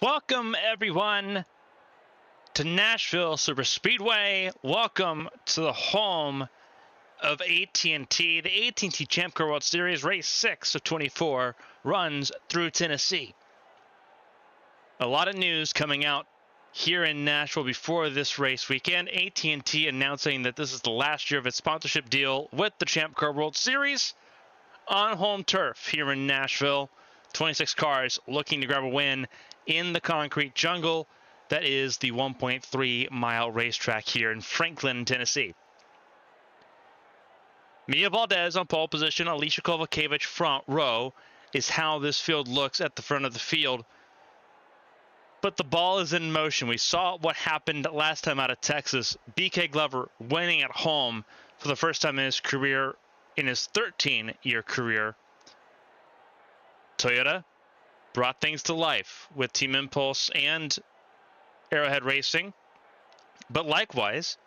Welcome, everyone, to Nashville Superspeedway. Welcome to the home of AT&T. The AT&T Champ Car World Series Race 6 of 24 runs through Tennessee. A lot of news coming out here in Nashville before this race weekend. AT&T announcing that this is the last year of its sponsorship deal with the Champ Car World Series on home turf here in Nashville. 26 cars looking to grab a win in the concrete jungle that is the 1.3-mile racetrack here in Franklin, Tennessee. Mia Valdez on pole position, Alicia Kovacevic front row is how this field looks at the front of the field. But the ball is in motion. We saw what happened last time out of Texas. BK Glover winning at home for the first time in his career, in his 13-year career. Toyota brought things to life with Team Impulse and Arrowhead Racing. But likewise,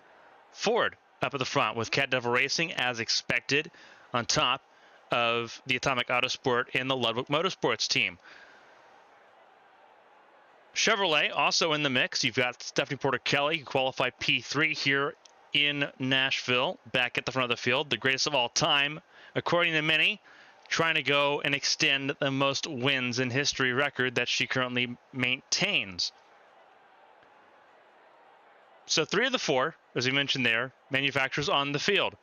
Ford up at the front with Cat Devil Racing as expected on top of the Atomic Autosport and the Ludwig Motorsports team. Chevrolet also in the mix. You've got Stephanie Porter-Kelly, who qualified P3 here in Nashville, back at the front of the field. The greatest of all time, according to many, trying to go and extend the most wins in history record that she currently maintains. So 3 of the 4, as we mentioned there, manufacturers on the field.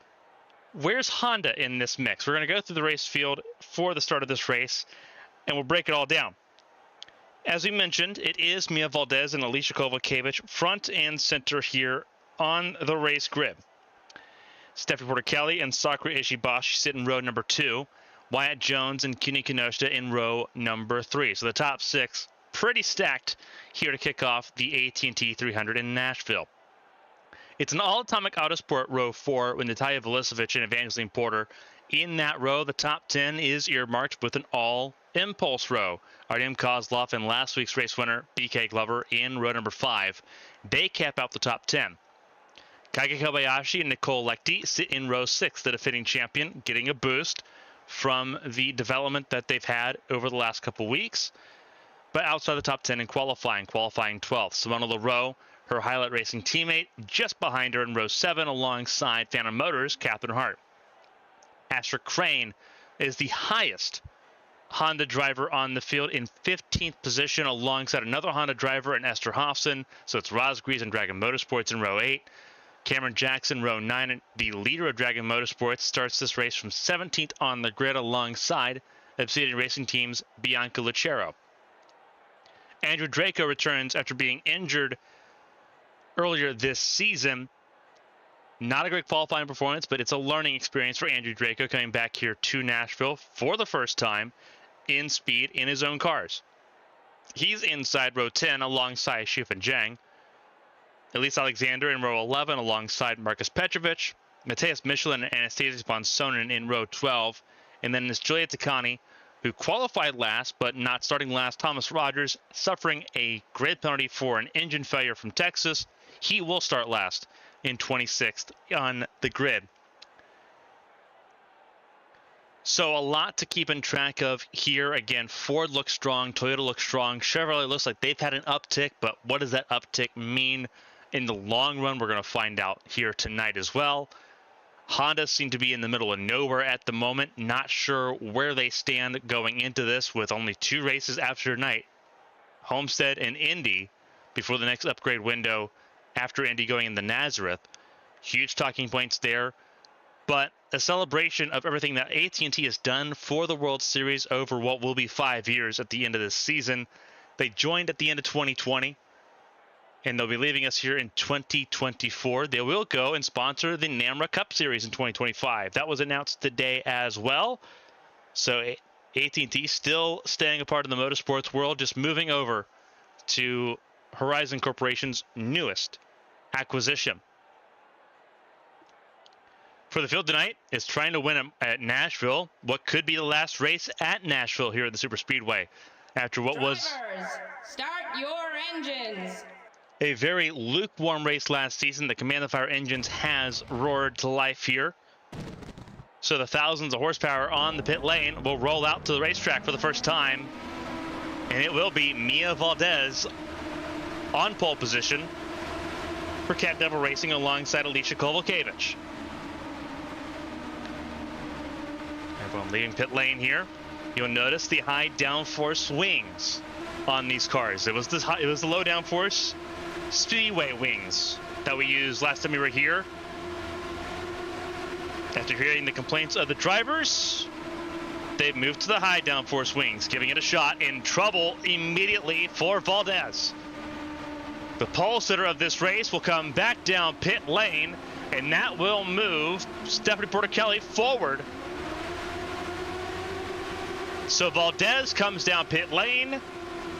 Where's Honda in this mix? We're going to go through the race field for the start of this race, and we'll break it all down. As we mentioned, it is Mia Valdez and Alicia Kovacevic front and center here on the race grid. Stephanie Porter-Kelly and Sakura Ishibashi sit in row number 2. Wyatt Jones and Kuni Kinoshita in row number 3. So the top 6 pretty stacked here to kick off the AT&T 300 in Nashville. It's an all-atomic autosport row 4 with Natalia Vulicevic and Evangeline Porter. In that row, the top 10 is earmarked with an all-impulse row. Artem Kozlov and last week's race winner BK Glover in row number 5. They cap out the top 10. Kaige Kobayashi and Nicole Lechty sit in row 6, the defending champion, getting a boost from the development that they've had over the last couple weeks, but outside the top 10 in qualifying 12th. Simona Leroux, her Highlight Racing teammate, just behind her in row 7 alongside Phantom Motors' Catherine Hart. Asher Crane is the highest Honda driver on the field in 15th position alongside another Honda driver and Esther Hofson. So it's Rosgrees and Dragon Motorsports in row 8. Cameron Jackson, row 9, the leader of Dragon Motorsports, starts this race from 17th on the grid alongside Obsidian Racing Team's Bianca Lucero. Andrew Draco returns after being injured earlier this season. Not a great qualifying performance, but it's a learning experience for Andrew Draco coming back here to Nashville for the first time in speed in his own cars. He's inside row 10 alongside Shufan Zhang. Elise Alexander in row 11 alongside Marcus Petrovic. Mateus Michelin and Anastasia Bonsonen in row 12. And then it's Julia Takani, who qualified last but not starting last. Thomas Rogers suffering a grid penalty for an engine failure from Texas. He will start last in 26th on the grid. So a lot to keep in track of here. Again, Ford looks strong, Toyota looks strong, Chevrolet looks like they've had an uptick, but what does that uptick mean in the long run? We're going to find out here tonight as well. Honda seem to be in the middle of nowhere at the moment. Not sure where they stand going into this with only 2 races after tonight. Homestead and Indy before the next upgrade window after Indy going into Nazareth. Huge talking points there. But a celebration of everything that AT&T has done for the World Series over what will be 5 years at the end of this season. They joined at the end of 2020. And they'll be leaving us here in 2024. They will go and sponsor the NAMRA Cup Series in 2025. That was announced today as well. So AT&T still staying a part of the motorsports world, just moving over to Horizon Corporation's newest acquisition. For the field tonight is trying to win at Nashville, what could be the last race at Nashville here at the Superspeedway. After what Drivers, was start your engines. A very lukewarm race last season. The Command the Fire engines has roared to life here. So the thousands of horsepower on the pit lane will roll out to the racetrack for the first time. And it will be Mia Valdez on pole position for Cat Devil Racing alongside Alicia Kovalkiewicz. Everyone leaving pit lane here. You'll notice the high downforce wings on these cars. It was the low downforce Speedway wings that we used last time we were here. After hearing the complaints of the drivers, they've moved to the high downforce wings, giving it a shot. In trouble immediately for Valdez. The pole sitter of this race will come back down pit lane, and that will move Stephanie Porter-Kelly forward. So Valdez comes down pit lane,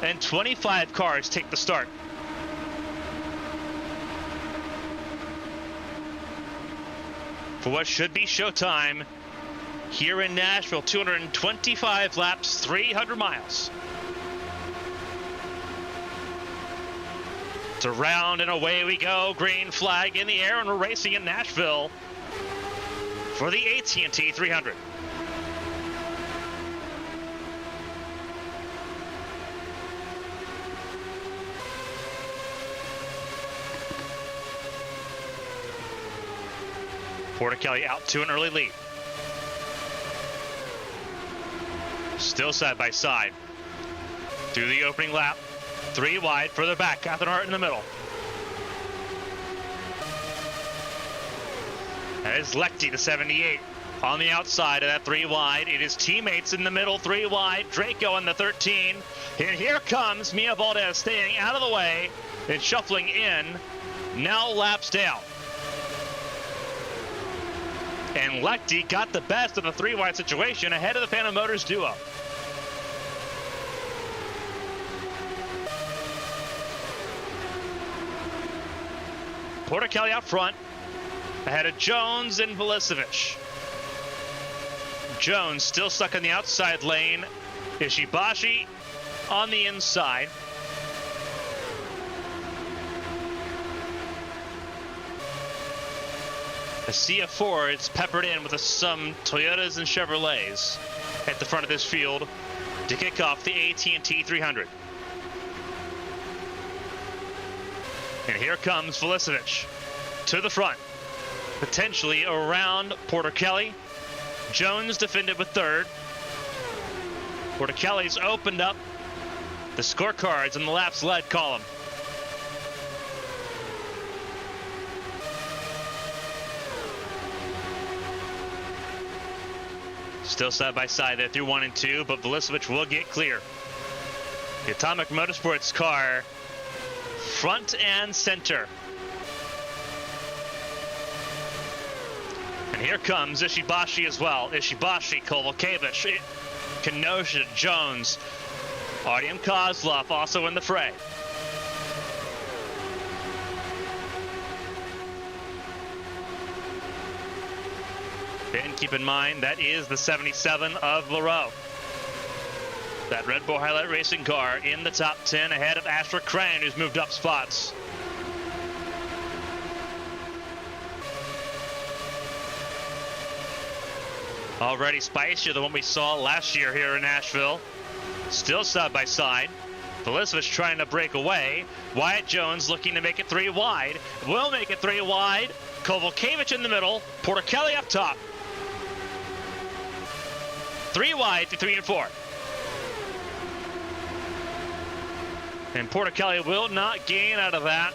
and 25 cars take the start. For what should be showtime here in Nashville, 225 laps, 300 miles. It's around and away we go. Green flag in the air, and we're racing in Nashville for the AT&T 300. Porter-Kelly out to an early lead. Still side by side. Through the opening lap. 3 wide, further back. Catherine Hart in the middle. That is Lechty, the 78. On the outside of that 3 wide. It is teammates in the middle, 3 wide. Draco on the 13. And here comes Mia Valdez staying out of the way and shuffling in. Now laps down. And Lechty got the best of the 3 wide situation ahead of the Phantom Motors duo. Porter-Kelly out front, ahead of Jones and Velicevic. Jones still stuck in the outside lane. Ishibashi on the inside. A sea of Fords peppered in with some Toyotas and Chevrolets at the front of this field to kick off the AT&T 300. And here comes Velicevic to the front, potentially around Porter-Kelly. Jones defended with 3rd. Porter-Kelly's opened up the scorecards in the laps led column. Still side by side there through 1 and 2, but Velicevic will get clear. The Atomic Motorsports car front and center. And here comes Ishibashi as well. Ishibashi, Kovalkiewicz, Kenosha, Jones, Artyom Kozlov also in the fray. And keep in mind, that is the 77 of LaRoe. That Red Bull Highlight Racing car in the top 10 ahead of Asher Crane, who's moved up spots. Already spicier than what we saw last year here in Nashville. Still side by side. Velicevic trying to break away. Wyatt Jones looking to make it 3 wide. Will make it 3 wide. Kovalkiewicz in the middle. Porter-Kelly up top. 3 wide to 3 and 4. And Porter-Kelly will not gain out of that.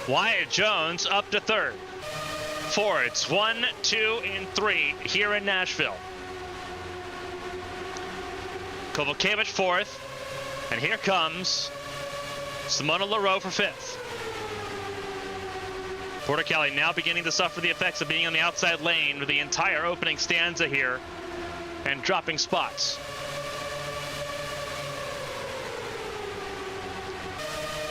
Wyatt Jones up to 3rd. Fords 1, 2, and 3 here in Nashville. Kovalkiewicz 4th. And here comes Simona LaRoe for 5th. Porter-Kelly now beginning to suffer the effects of being on the outside lane with the entire opening stanza here and dropping spots.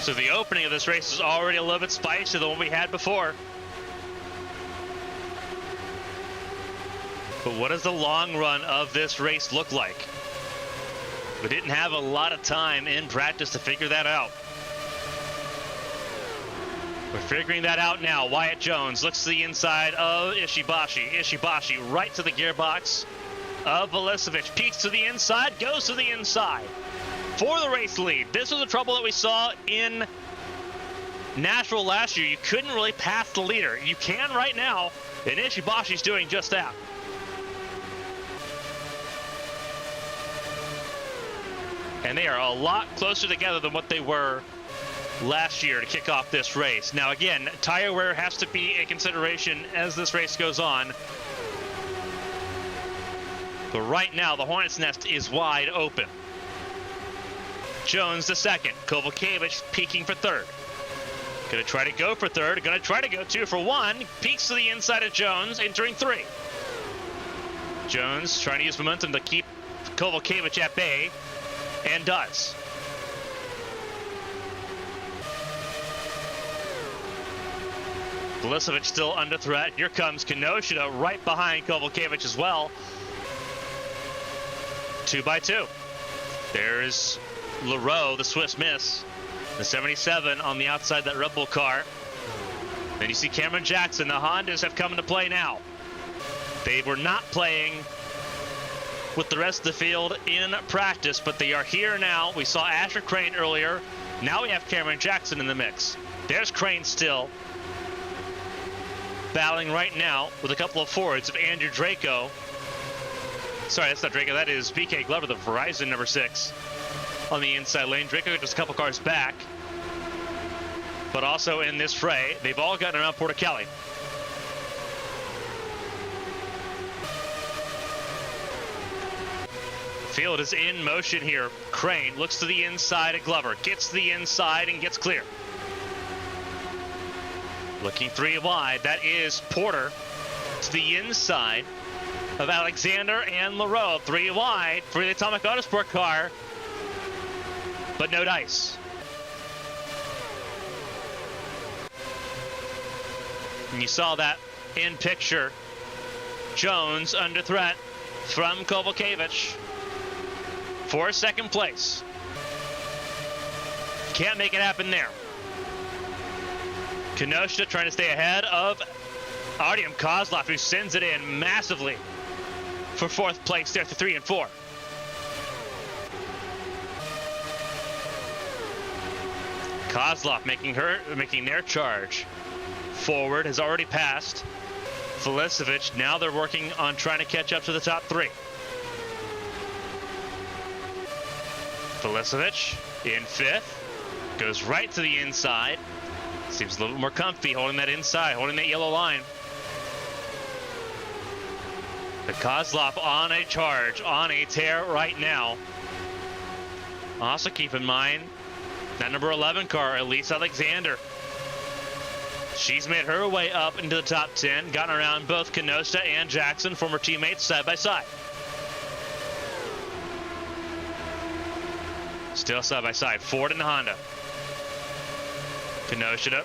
So the opening of this race is already a little bit spicier than what we had before. But what does the long run of this race look like? We didn't have a lot of time in practice to figure that out. We're figuring that out now. Wyatt Jones looks to the inside of Ishibashi. Ishibashi right to the gearbox of Velicevic. Peeks to the inside, goes to the inside. for the race lead. This was the trouble that we saw in Nashville last year. You couldn't really pass the leader. You can right now, and Ishibashi's doing just that. And they are a lot closer together than what they were last year to kick off this race. Now again, tire wear has to be a consideration as this race goes on. But right now, the Hornet's Nest is wide open. Jones the second. Kovalkiewicz peeking for third. Gonna try to go for third. Gonna try to go 2 for 1. Peeks to the inside of Jones, entering 3. Jones trying to use momentum to keep Kovalkiewicz at bay, and does. Vulicevic still under threat. Here comes Kenosha right behind Kovalkiewicz as well. 2 by 2. There's Leroux, the Swiss Miss. The 77 on the outside of that Red Bull car. Then you see Cameron Jackson. The Hondas have come into play now. They were not playing with the rest of the field in practice, but they are here now. We saw Asher Crane earlier. Now we have Cameron Jackson in the mix. There's Crane still battling right now with a couple of Fords of Andrew Draco. Sorry, that's not Draco. That is BK Glover, the Verizon number 6 on the inside lane. Draco just a couple cars back, but also in this fray, they've all gotten around Porter Kelly. Field is in motion here. Crane looks to the inside of Glover, gets to the inside and gets clear. Looking 3 wide, that is Porter to the inside of Alexander and Leroux. 3 wide for the Atomic Autosport car, but no dice. And you saw that in picture. Jones under threat from Kovalkiewicz for second place. Can't make it happen there. Kenosha trying to stay ahead of Artyom Kozlov, who sends it in massively for 4th place there to 3 and 4. Kozlov making their charge forward, has already passed Vulicevic. Now they're working on trying to catch up to the top 3. Vulicevic in 5th, goes right to the inside. Seems a little bit more comfy holding that inside, holding that yellow line. The Kozlov on a charge, on a tear right now. Also keep in mind that number 11 car, Elise Alexander. She's made her way up into the top 10, gotten around both Kenosha and Jackson, former teammates, side by side. Still side by side, Ford and Honda. Kenosha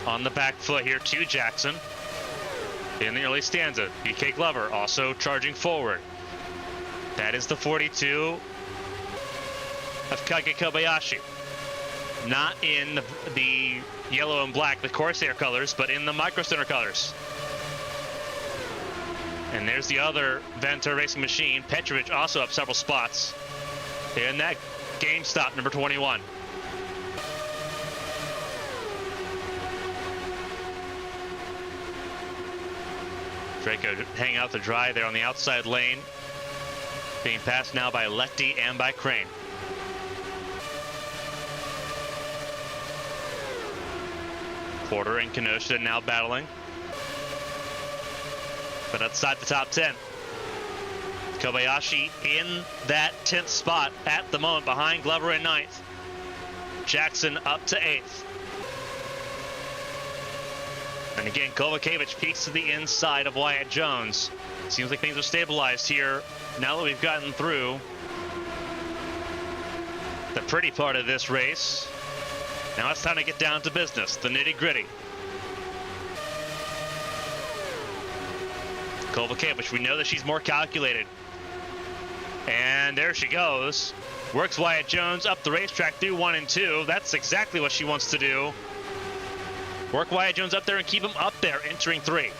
on the back foot here to Jackson. In the early stanza, BK Glover also charging forward. That is the 42 of Kage Kobayashi. Not in the yellow and black, the Corsair colors, but in the Micro Center colors. And there's the other Venter Racing Machine. Petrovic also up several spots. In that GameStop number 21. Draco hanging out to dry there on the outside lane. Being passed now by Lechty and by Crane. Porter and Kenosha now battling, but outside the top 10. Kobayashi in that 10th spot at the moment, behind Glover in 9th. Jackson up to 8th. And again, Kovalkiewicz peeks to the inside of Wyatt Jones. Seems like things are stabilized here now that we've gotten through the pretty part of this race. Now it's time to get down to business, the nitty-gritty. Kovalkiewicz, we know that she's more calculated. And there she goes. Works Wyatt Jones up the racetrack through 1 and 2. That's exactly what she wants to do. Work Wyatt Jones up there and keep him up there entering 3.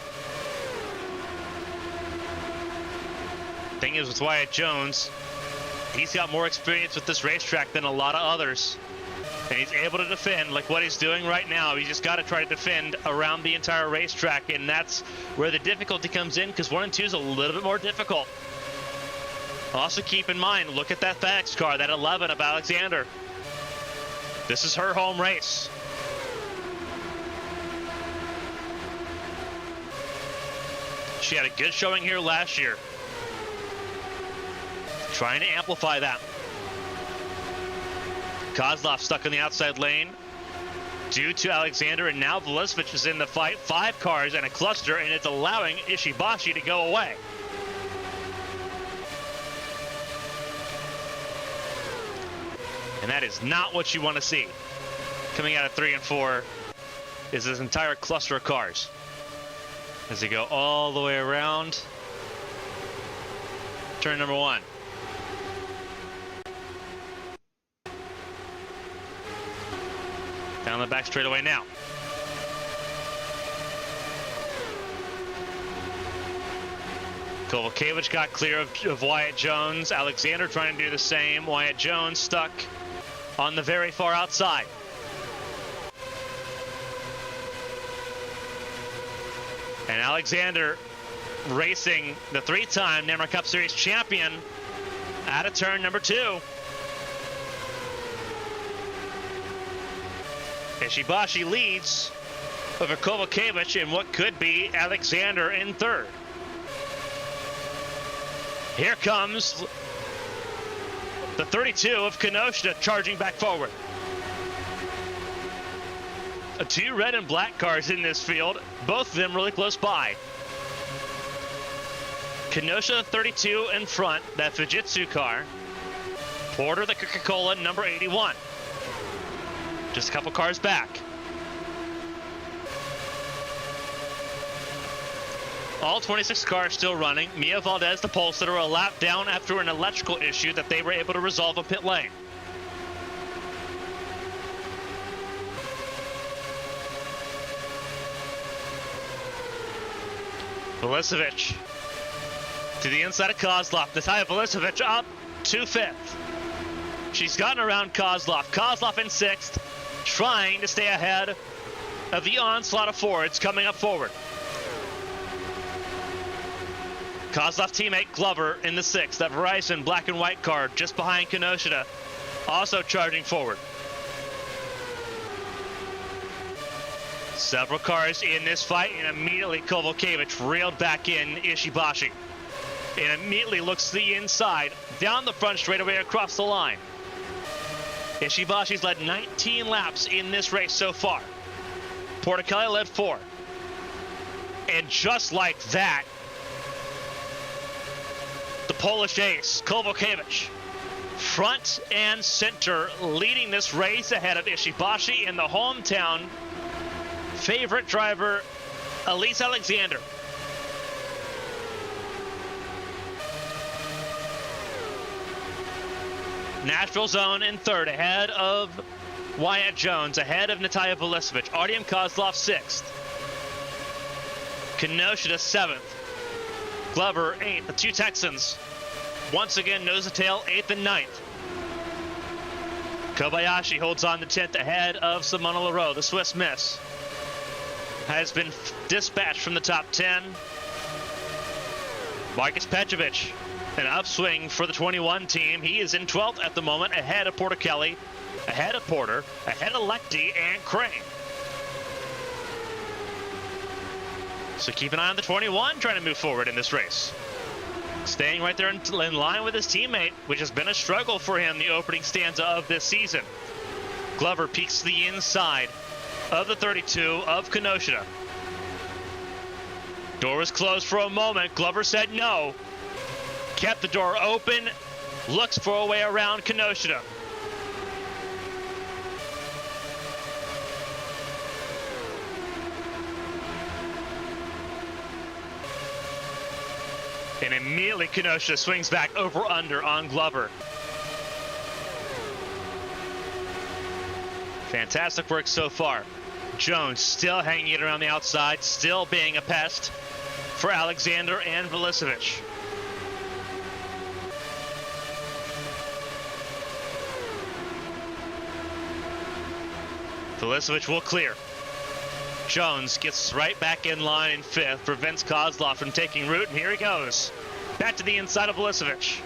Thing is with Wyatt Jones, He's got more experience with this racetrack than a lot of others. And he's able to defend like what he's doing right now. He's just got to try to defend around the entire racetrack, and that's where the difficulty comes in, because 1 and 2 is a little bit more difficult. Also keep in mind, look at that FedEx car, that 11 of Alexander. This is her home race. She had a good showing here last year. Trying to amplify that. Kozlov stuck in the outside lane due to Alexander, and now Velisevich is in the fight. 5 cars and a cluster, and it's allowing Ishibashi to go away. And that is not what you want to see. Coming out of 3 and 4 is this entire cluster of cars as they go all the way around turn number 1. Down the back straightaway now. Kovalkiewicz got clear of Wyatt Jones. Alexander trying to do the same. Wyatt Jones stuck on the very far outside. And Alexander racing the 3-time NAMRA Cup Series champion out of turn number 2. Ishibashi leads over Kovalkiewicz in what could be Alexander in 3rd. Here comes the 32 of Kenosha charging back forward. 2 red and black cars in this field, both of them really close by. Kenosha 32 in front, that Fujitsu car. Porter the Coca-Cola number 81. Just a couple cars back. All 26 cars still running. Mia Valdez, the pole sitter, a lap down after an electrical issue that they were able to resolve in pit lane. Velisevich to the inside of Kozlov. Natalia Velisevich up to 5th. She's gotten around Kozlov. Kozlov in 6th, trying to stay ahead of the onslaught of Fords coming up forward. Kozlov teammate Glover in the 6th. That Verizon black and white car just behind Kenosha, also charging forward. Several cars in this fight, and immediately Kovalkiewicz reeled back in Ishibashi. And immediately looks to the inside, down the front straightaway across the line. Ishibashi's led 19 laps in this race so far. Portichelli led 4. And just like that, the Polish ace, Kovalkiewicz, front and center, leading this race ahead of Ishibashi and the hometown favorite driver, Elise Alexander. Nashville zone in 3rd, ahead of Wyatt Jones, ahead of Natalia Velisevich. Artyom Kozlov 6th. Kenosha 7th. Glover 8th. The 2 Texans once again nose to tail, 8th and 9th. Kobayashi holds on to 10th, ahead of Simona Leroux. The Swiss Miss has been dispatched from the top 10. Marcus Petrovic, an upswing for the 21 team. He is in 12th at the moment, ahead of Portichelli, ahead of Porter, ahead of Lecty and Crane. So keep an eye on the 21 trying to move forward in this race. Staying right there in line with his teammate, which has been a struggle for him the opening stanza of this season. Glover peeks to the inside of the 32 of Kenosha. Door was closed for a moment. Glover said no. Kept the door open. Looks for a way around Kenosha. And immediately Kenosha swings back over under on Glover. Fantastic work so far. Jones still hanging it around the outside, still being a pest for Alexander and Velisevich. Vulicevic will clear. Jones gets right back in line in 5th, prevents Kozlov from taking root, and here he goes. Back to the inside of Vulicevic.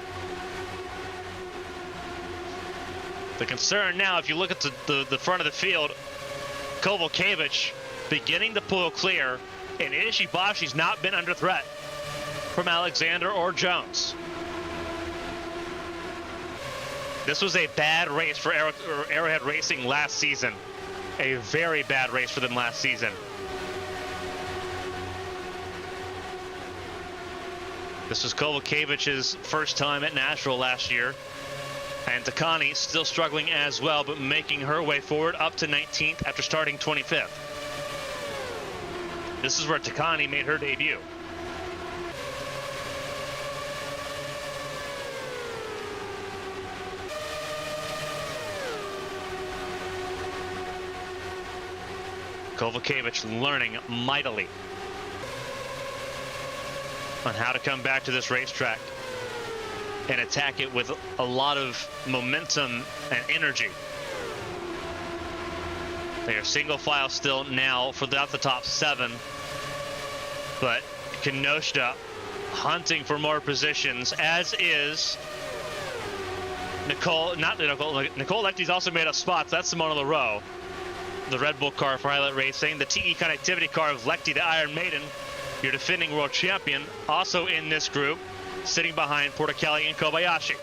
The concern now, if you look at the front of the field, Kovalkiewicz beginning to pull clear, and Ishibashi's not been under threat from Alexander or Jones. This was a bad race for Arrowhead Racing last season. A very bad race for them last season. This was Kovalkiewicz's first time at Nashville last year. And Takani still struggling as well, but making her way forward up to 19th after starting 25th. This is where Takani made her debut. Kovalkiewicz learning mightily on how to come back to this racetrack and attack it with a lot of momentum and energy. They are single file still now for the top 7, but Kenosha hunting for more positions, as is Nicole Lecty's also made up spots. That's Simona Leroux, the Red Bull car for Highlight Racing. The TE Connectivity car of Lecty, the Iron Maiden, your defending world champion, also in this group, sitting behind Portichelli and Kobayashi.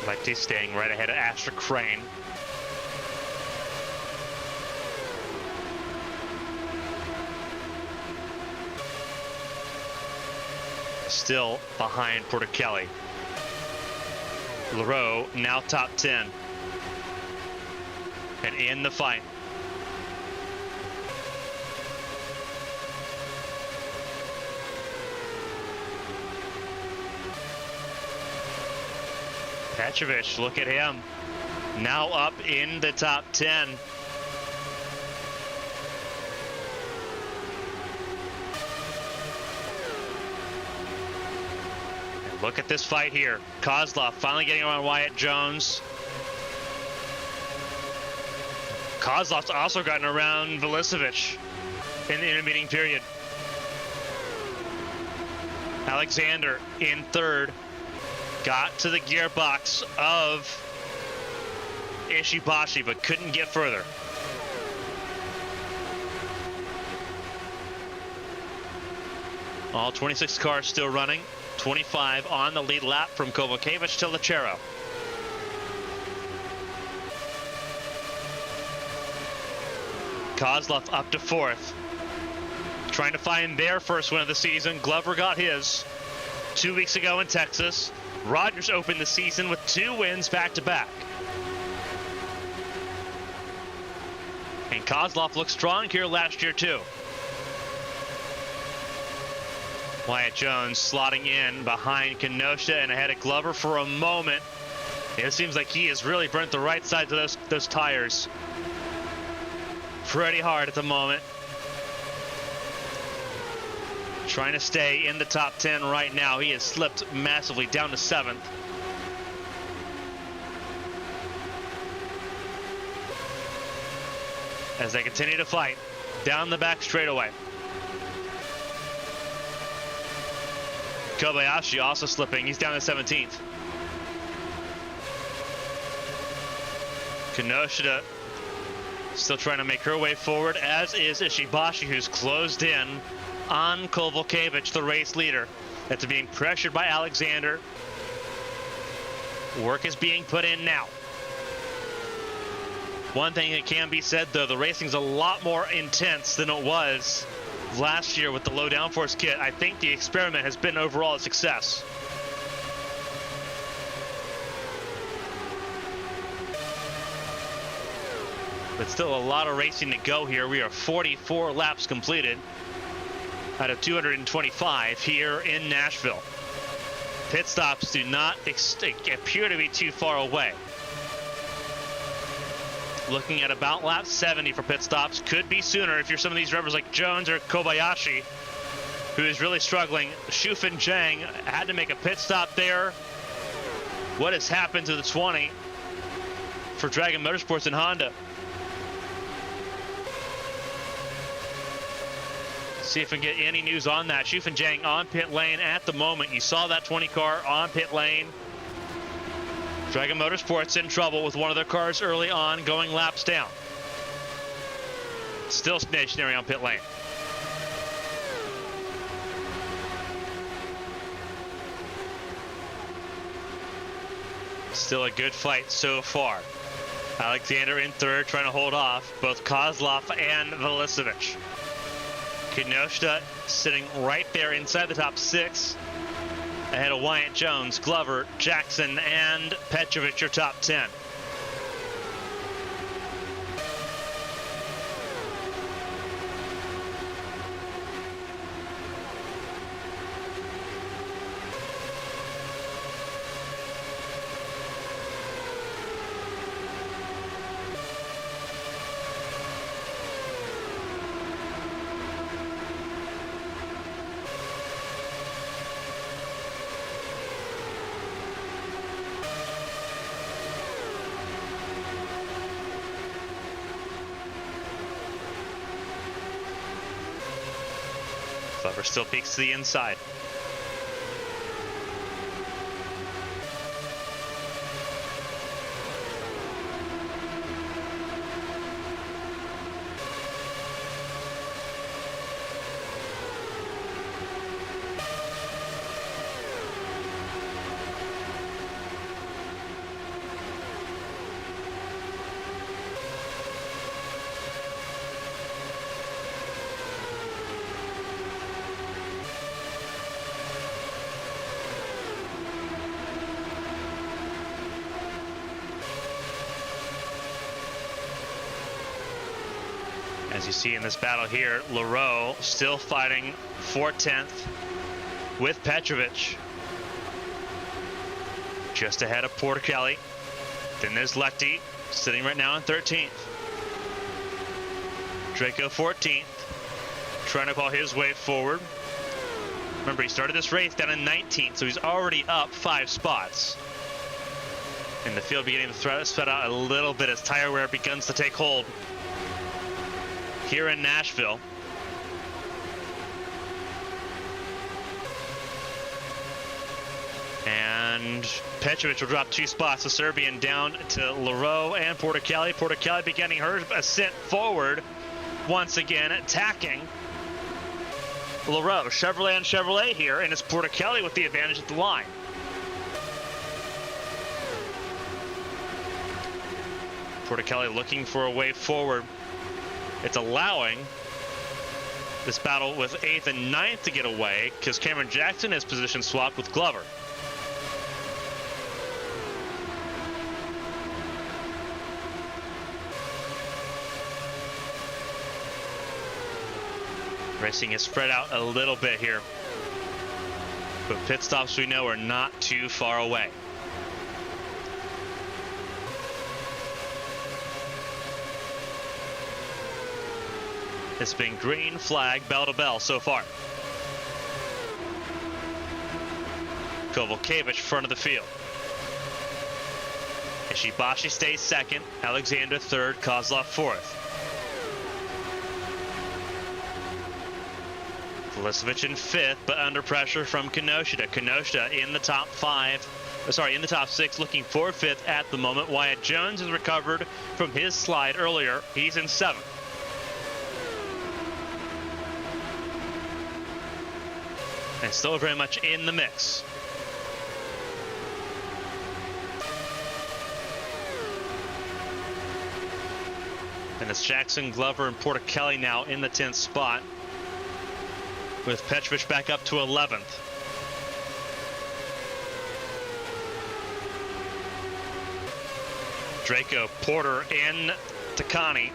Lecty staying right ahead of Astra Crane. Still behind Portichelli. Leroux now top 10 and in the fight. Petrovic, look at him, now up in the top 10. Look at this fight here. Kozlov finally getting around Wyatt Jones. Kozlov's also gotten around Vulicevic in the intermeeting period. Alexander in 3rd. Got to the gearbox of Ishibashi, but couldn't get further. All 26 cars still running. 25 on the lead lap from Kovalkiewicz to Lechero. Kozlov up to 4th. Trying to find their first win of the season. Glover got his 2 weeks ago in Texas. Rogers opened the season with 2 wins back-to-back. And Kozlov looked strong here last year too. Wyatt Jones slotting in behind Kenosha and ahead of Glover for a moment. It seems like he has really burnt the right sides of those tires pretty hard at the moment. Trying to stay in the top 10 right now. He has slipped massively down to 7th. As they continue to fight down the back straightaway. Kobayashi also slipping. He's down to 17th. Kenosha still trying to make her way forward, as is Ishibashi, who's closed in on Kovalkiewicz, the race leader. That's being pressured by Alexander. Work is being put in now. One thing that can be said, though, the racing's a lot more intense than it was last year with the low downforce kit. I think the experiment has been overall a success. But still a lot of racing to go here. We are 44 laps completed out of 225 here in Nashville. Pit stops do not appear to be too far away. Looking at about lap 70 for pit stops. Could be sooner if you're some of these drivers like Jones or Kobayashi, who is really struggling. Shufin Zhang had to make a pit stop there. What has happened to the 20 for Dragon Motorsports and Honda? See if we can get any news on that. Shufin Zhang on pit lane at the moment. You saw that 20 car on pit lane. Dragon Motorsports in trouble with one of their cars early on, going laps down. Still stationary on pit lane. Still a good fight so far. Alexander in third, trying to hold off both Kozlov and Velicevic. Kenosha sitting right there inside the top 6. Ahead of Wyatt Jones, Glover, Jackson, and Petrovic, your top 10. Glover still peeks to the inside. As you see in this battle here, Leroux still fighting for 10th with Petrovic. Just ahead of Portichelli. Then there's Lehti sitting right now in 13th. Draco 14th, trying to claw his way forward. Remember, he started this race down in 19th, so he's already up 5 spots. And the field beginning to spread out a little bit as tire wear begins to take hold here in Nashville. And Petrovic will drop 2 spots. The Serbian down to Leroux and Portichelli. Portichelli beginning her ascent forward once again, attacking Leroux. Chevrolet and Chevrolet here, and it's Portichelli with the advantage at the line. Portichelli looking for a way forward. It's allowing this battle with 8th and 9th to get away because Cameron Jackson has position swapped with Glover. Racing is spread out a little bit here, but pit stops we know are not too far away. It's been green flag, bell to bell so far. Kovalkiewicz front of the field. Ishibashi stays second, Alexander third, Kozlov fourth. Velicevic in fifth, but under pressure from Kenosha. Kenosha in the top 6, looking for 5th at the moment. Wyatt Jones has recovered from his slide earlier. He's in 7th. And still very much in the mix. And it's Jackson, Glover, and Portichelli now in the 10th spot, with Petrovic back up to 11th. Draco, Porter, and Takani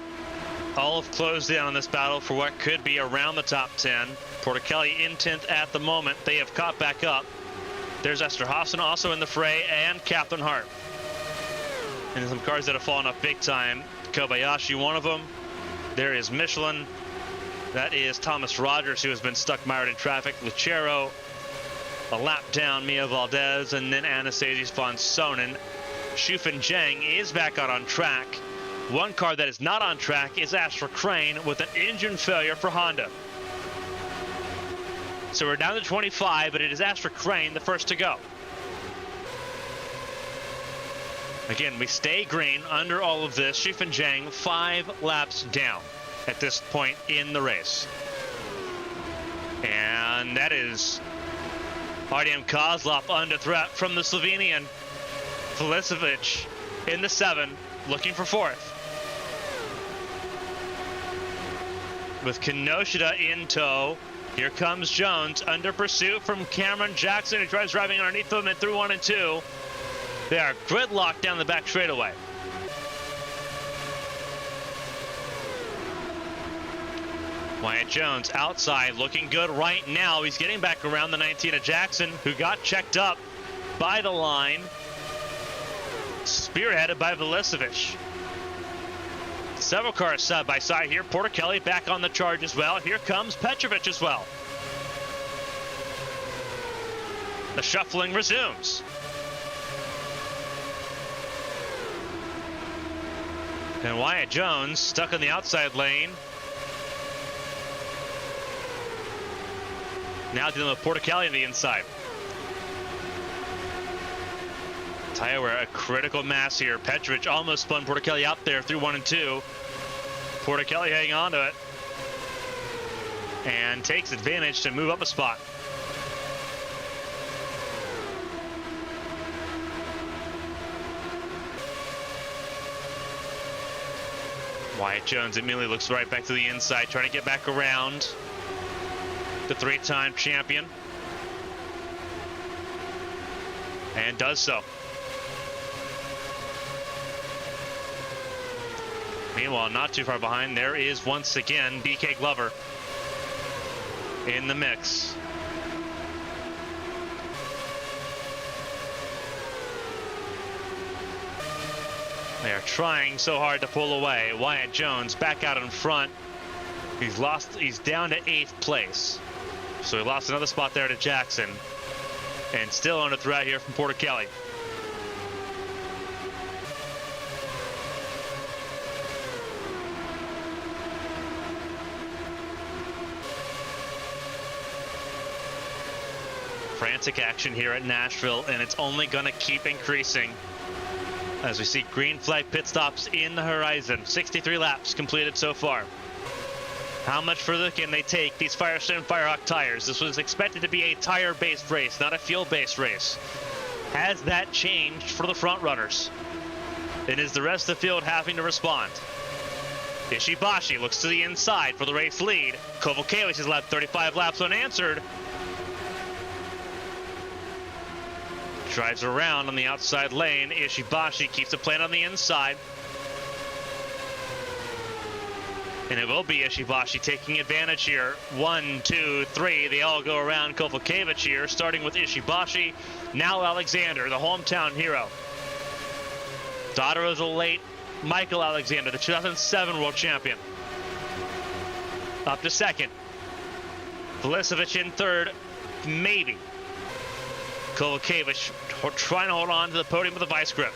all have closed in on this battle for what could be around the top 10. Portichelli in 10th at the moment. They have caught back up. There's Esterhazen also in the fray, and Captain Hart. And some cars that have fallen off big time. Kobayashi, one of them. There is Michelin. That is Thomas Rogers, who has been stuck mired in traffic. Lucero, a lap down, Mia Valdez, and then Anastasius von Sonnen. Shufen Zhang is back out on track. One car that is not on track is Astra Crane with an engine failure for Honda. So we're down to 25, but it is Astra Crane the first to go. Again, we stay green under all of this. Shufen Zhang 5 laps down at this point in the race. And that is Artyom Kozlov under threat from the Slovenian. Filisovic in the 7, looking for 4th. With Kinoshita in tow, here comes Jones under pursuit from Cameron Jackson, who tries driving underneath them and through 1 and 2. They are gridlocked down the back straightaway. Wyatt Jones outside, looking good right now. He's getting back around the 19 of Jackson, who got checked up by the line. Spearheaded by Vilisevic. Several cars side by side here. Porter Kelly back on the charge as well. Here comes Petrovic as well. The shuffling resumes. And Wyatt Jones stuck in the outside lane. Now dealing with Porter Kelly on the inside. Tell we're a critical mass here. Petrovic almost spun Porter Kelly out there through 1 and 2. Porter Kelly hanging on to it. And takes advantage to move up a spot. Wyatt Jones immediately looks right back to the inside, trying to get back around the 3-time champion. And does so. Meanwhile, not too far behind, there is once again BK Glover in the mix. They are trying so hard to pull away. Wyatt Jones back out in front. He's down to 8th place. So he lost another spot there to Jackson. And still on a threat here from Porter Kelly. Frantic action here at Nashville, and it's only going to keep increasing as we see green flag pit stops in the horizon. 63 laps completed so far. How much further can they take these Firestone Firehawk tires? This was expected to be a tire-based race, not a fuel-based race. Has that changed for the front runners? And is the rest of the field having to respond? Ishibashi looks to the inside for the race lead. Kovalkiewicz has led 35 laps unanswered. Drives around on the outside lane. Ishibashi keeps it playing on the inside. And it will be Ishibashi taking advantage here. 1, 2, 3. They all go around Kovalkiewicz here, starting with Ishibashi. Now Alexander, the hometown hero. Daughter of the late Michael Alexander, the 2007 world champion. Up to 2nd. Vilisevic in 3rd, maybe. Kovalkiewicz trying to hold on to the podium with a vice grip.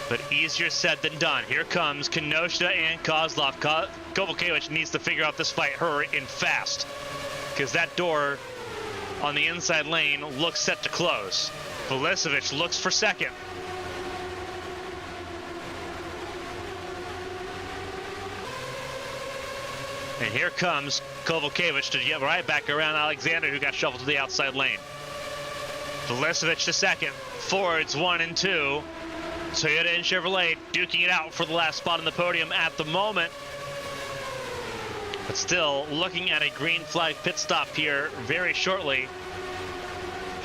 But easier said than done. Here comes Kinoshita and Kozlov. Kovalkiewicz needs to figure out this fight hurry and fast, because that door on the inside lane looks set to close. Vilisevic looks for 2nd. And here comes Kovalkiewicz to get right back around Alexander, who got shuffled to the outside lane. Vilisevic to 2nd. Fords 1 and 2. Toyota and Chevrolet duking it out for the last spot on the podium at the moment. But still looking at a green flag pit stop here very shortly.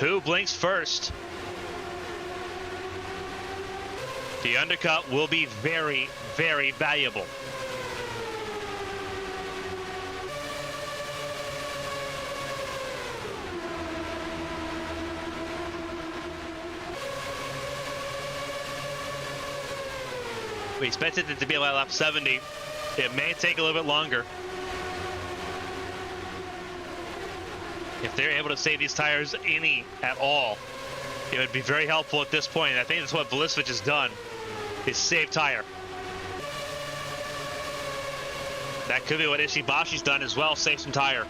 Who blinks first? The undercut will be very, very valuable. We expected it to be lap 70. It may take a little bit longer. If they're able to save these tires any at all, it would be very helpful at this point. And I think that's what Vulisovich has done, is save tire. That could be what Ishibashi's done as well, save some tire.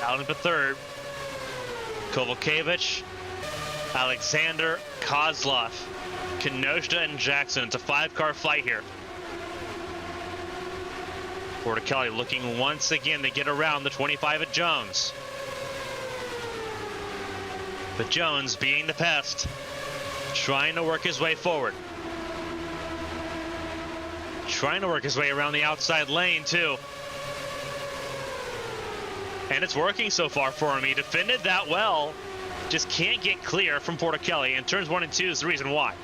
Out into third, Kovalkiewicz, Alexander, Kozlov, Kenosha, and Jackson. It's a 5-car fight here. Porticelli looking once again to get around the 25 at Jones. But Jones, being the pest, trying to work his way forward. Trying to work his way around the outside lane, too. And it's working so far for him. He defended that well. Just can't get clear from Porticelli. And turns 1 and 2 is the reason why.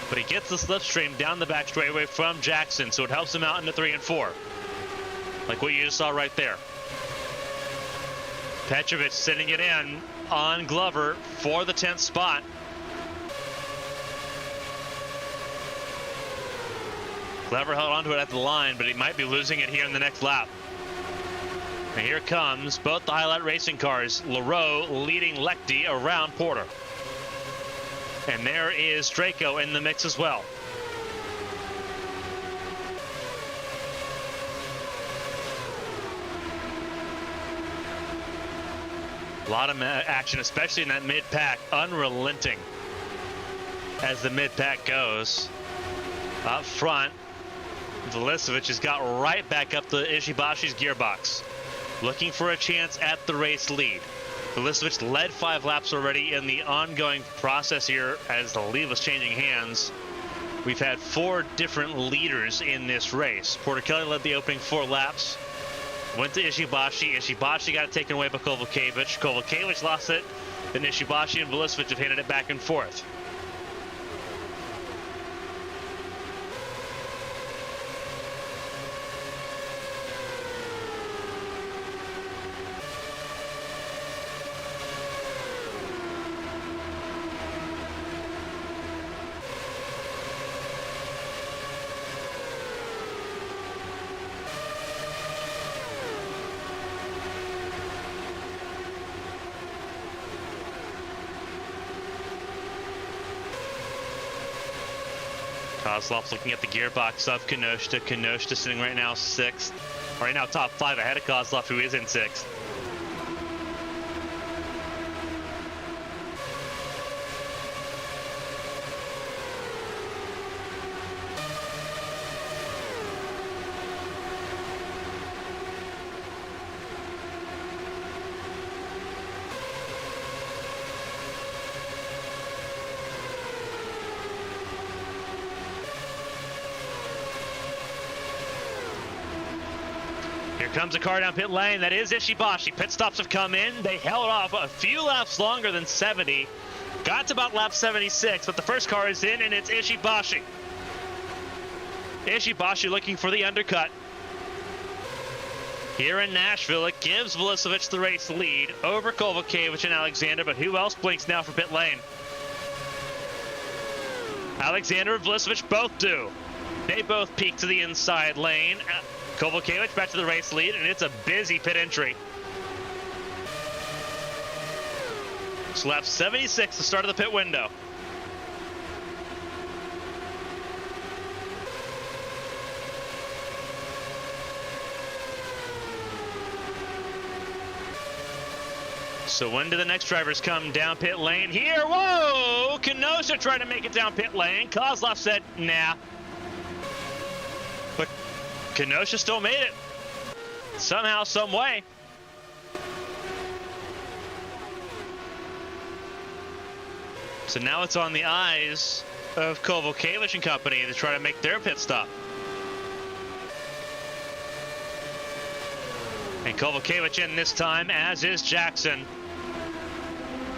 But he gets the slipstream down the back straightaway from Jackson, so it helps him out into 3 and 4. Like what you just saw right there. Petrovic sending it in on Glover for the 10th spot. Glover held onto it at the line, but he might be losing it here in the next lap. And here comes both the Highlight Racing cars. Leroux leading Lechty around Porter. And there is Draco in the mix as well. A lot of action, especially in that mid-pack, unrelenting as the mid-pack goes. Up front, Vulisovich has got right back up to Ishibashi's gearbox, looking for a chance at the race lead. Vulisovich led 5 laps already in the ongoing process here as the lead was changing hands. We've had 4 different leaders in this race. Porticelli led the opening 4 laps, went to Ishibashi. Ishibashi got it taken away by Kovalkiewicz. Kovalkiewicz lost it. Then Ishibashi and Vulisovich have handed it back and forth. Kozlov's looking at the gearbox of Kenosha. Kenosha sitting right now 6th. Right now top 5 ahead of Kozlov, who is in 6th. Here comes a car down pit lane. That is Ishibashi. Pit stops have come in. They held off a few laps longer than 70. Got to about lap 76, but the first car is in, and it's Ishibashi. Ishibashi looking for the undercut. Here in Nashville, it gives Vulisovich the race lead over Kovalkiewicz and Alexander, but who else blinks now for pit lane? Alexander and Vulisovich both do. They both peek to the inside lane. Kovalkiewicz back to the race lead, and it's a busy pit entry. It's lap 76, the start of the pit window. So when do the next drivers come down pit lane here? Whoa! Kenosha tried to make it down pit lane. Kozlov said, nah. But Kenosha still made it. Somehow, some way. So now it's on the eyes of Kovalkiewicz and company to try to make their pit stop. And Kovalkiewicz in this time, as is Jackson.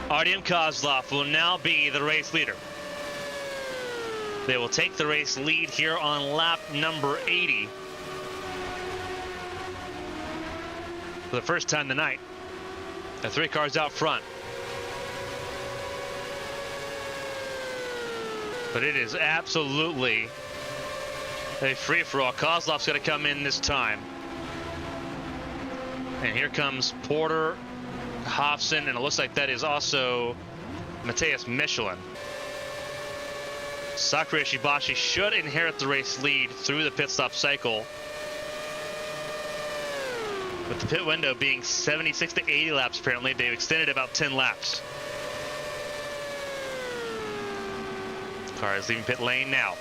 Artyom Kozlov will now be the race leader. They will take the race lead here on lap number 80. For the first time tonight. The 3 cars out front. But it is absolutely a free-for-all. Kozlov's going to come in this time. And here comes Porter, Hofson, and it looks like that is also Matthias Michelin. Sakura Ishibashi should inherit the race lead through the pit stop cycle, with the pit window being 76 to 80 laps. Apparently they've extended about 10 laps. Car is leaving pit lane now,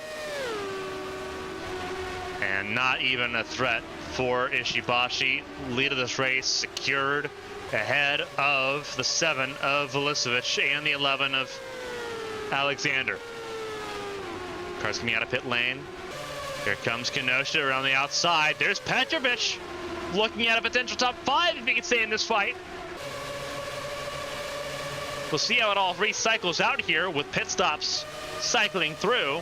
and not even a threat for Ishibashi. Lead of this race secured ahead of the 7 of Vulicevic and the 11 of Alexander. Car's coming out of pit lane. Here comes Kenosha around the outside. There's Petrovic looking at a potential top 5 if he can stay in this fight. We'll see how it all recycles out here with pit stops cycling through.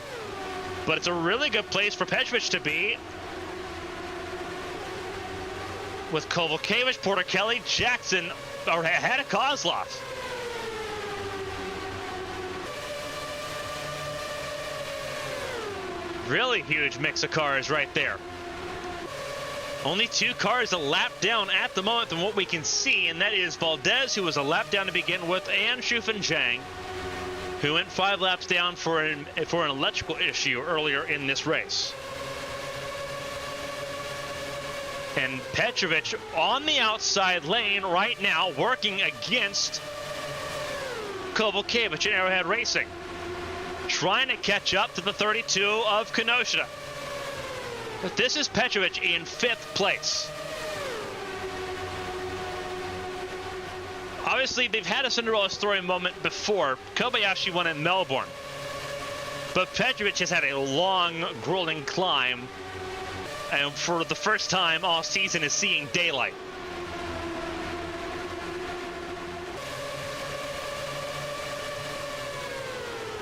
But it's a really good place for Petrovic to be, with Kovalkiewicz, Porter Kelly, Jackson are ahead of Kozlov. Really huge mix of cars right there. Only 2 cars a lap down at the moment from what we can see, and that is Valdez, who was a lap down to begin with, and Shufan Zhang, who went 5 laps down for an electrical issue earlier in this race. And Petrovic on the outside lane right now, working against Kovalkiewicz in Arrowhead Racing, trying to catch up to the 32 of Kenosha. But this is Petrovic in 5th place. Obviously, they've had a Cinderella story moment before. Kobayashi won in Melbourne. But Petrovic has had a long, grueling climb, and for the first time all season is seeing daylight.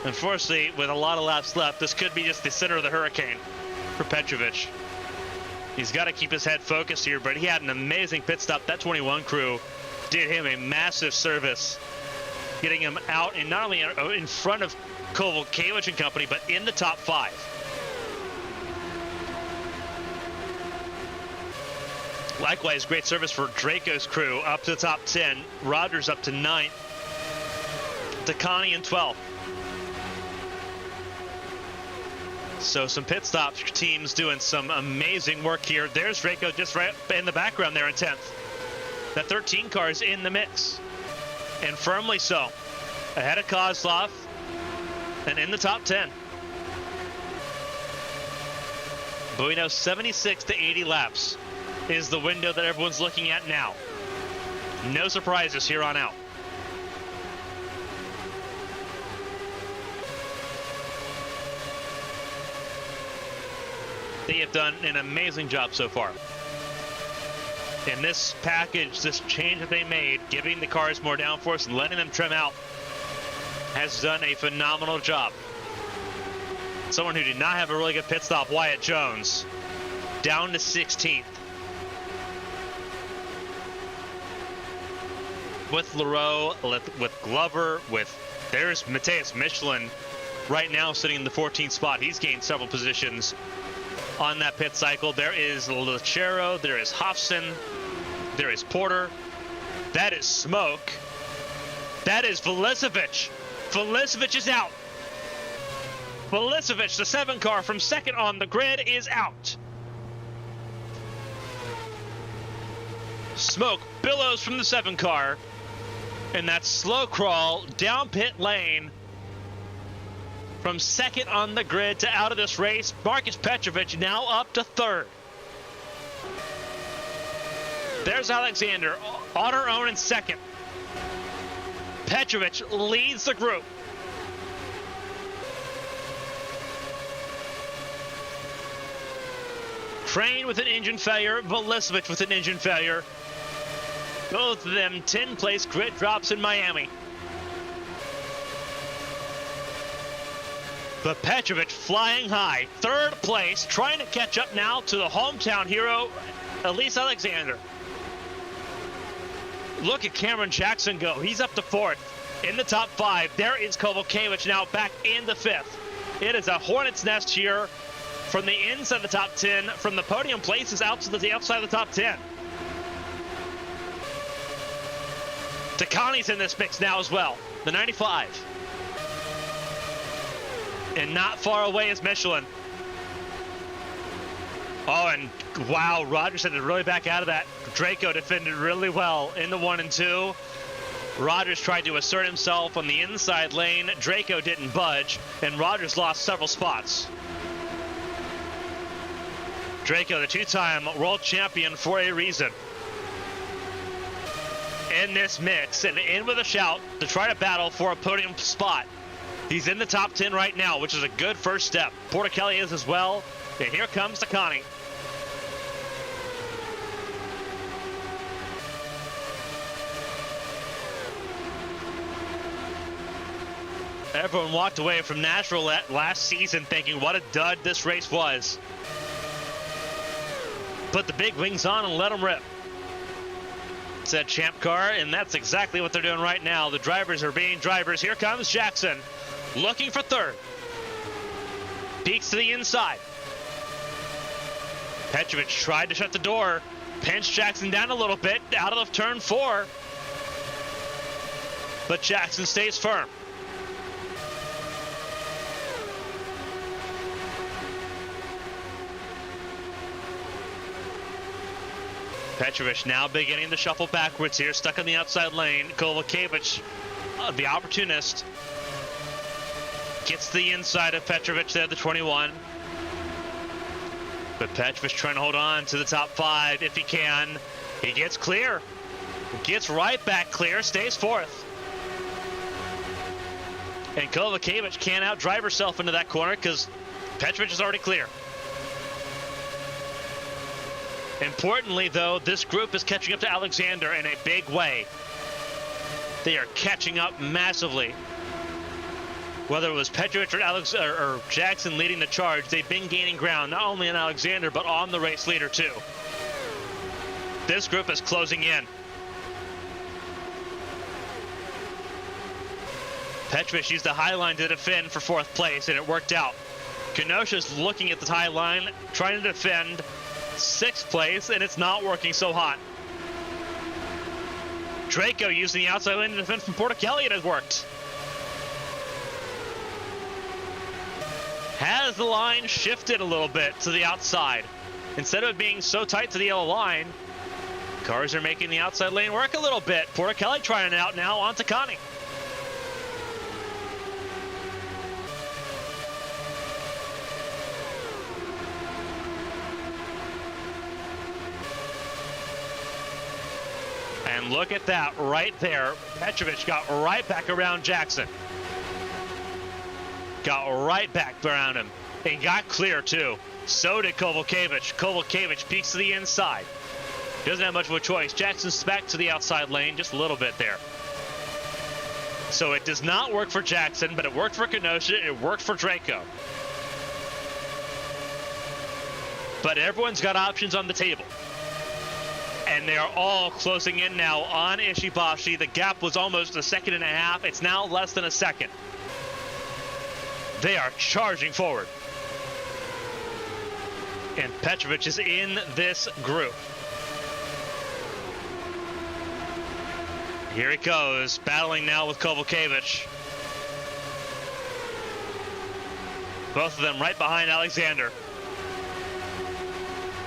Unfortunately, with a lot of laps left, this could be just the center of the hurricane for Petrovic. He's got to keep his head focused here, but he had an amazing pit stop. That 21 crew did him a massive service, getting him out and not only in front of Kovalkiewicz and company, but in the top 5. Likewise, great service for Draco's crew, up to the top 10. Rogers up to 9th. Takani in 12th. So some pit stop teams doing some amazing work here. There's Draco just right in the background there in 10th. That 13 car is in the mix, and firmly so, ahead of Kozlov and in the top 10. But we know 76 to 80 laps is the window that everyone's looking at now. No surprises here on out. They have done an amazing job so far. And this package, this change that they made, giving the cars more downforce and letting them trim out, has done a phenomenal job. Someone who did not have a really good pit stop, Wyatt Jones, down to 16th. With Leroux, with Glover, there's Matthias Michelin right now sitting in the 14th spot. He's gained several positions on that pit cycle. There is Lachero, there is Hofson, there is Porter, that is Smoke, that is Vulicevic. Vulicevic is out. Vulicevic, the 7 car from 2nd on the grid, is out. Smoke billows from the 7 car, and that slow crawl down pit lane from 2nd on the grid to out of this race. Marcus Petrovic now up to 3rd. There's Alexander on her own in 2nd. Petrovic leads the group. Crane with an engine failure, Vulicevic with an engine failure. Both of them 10th-place grid drops in Miami. But Petrovic flying high, 3rd place, trying to catch up now to the hometown hero, Elise Alexander. Look at Cameron Jackson go. He's up to 4th in the top 5. There is Kovalkiewicz now back in the 5th. It is a hornet's nest here from the inside of the top 10, from the podium places out to the outside of the top 10. Takani's in this mix now as well, the 95. And not far away is Michelin. Oh, and wow, Rogers had to really back out of that. Draco defended really well in the 1 and 2. Rogers tried to assert himself on the inside lane. Draco didn't budge, and Rogers lost several spots. Draco, the two-time world champion for a reason. In this mix, and in with a shout to try to battle for a podium spot. He's in the top 10 right now, which is a good first step. Porticelli is as well, and here comes Takani. Everyone walked away from Nashville last season thinking what a dud this race was. Put the big wings on and let them rip. Said Champ Car, and that's exactly what they're doing right now. The drivers are being drivers. Here comes Jackson, looking for third. Peeks to the inside. Petrovic tried to shut the door, pinched Jackson down a little bit, out of turn 4. But Jackson stays firm. Petrovic now beginning to shuffle backwards here, stuck in the outside lane. Kovacevic, the opportunist, gets the inside of Petrovic there, the 21. But Petrovic trying to hold on to the top 5 if he can. He gets clear, gets right back clear, stays 4th. And Kovacevic can't outdrive herself into that corner because Petrovic is already clear. Importantly, though, this group is catching up to Alexander in a big way. They are catching up massively. Whether it was Petrovic or Jackson leading the charge, they've been gaining ground, not only on Alexander, but on the race leader, too. This group is closing in. Petrovic used the high line to defend for 4th place, and it worked out. Kenosha's looking at the high line, trying to defend 6th place, and it's not working so hot. Draco using the outside lane to defend from Porticelli, it has worked. Has the line shifted a little bit to the outside? Instead of it being so tight to the yellow line, cars are making the outside lane work a little bit. Porticelli trying it out now on Takani. And look at that right there. Petrovic got right back around Jackson. Got right back around him. And got clear too. So did Kovacevic. Kovacevic peeks to the inside. Doesn't have much of a choice. Jackson's back to the outside lane just a little bit there. So it does not work for Jackson, but it worked for Kenosha. It worked for Draco. But everyone's got options on the table. And they are all closing in now on Ishibashi. The gap was almost 1.5 seconds. It's now less than a second. They are charging forward. And Petrovic is in this group. Here he goes, battling now with Kovacevic. Both of them right behind Alexander.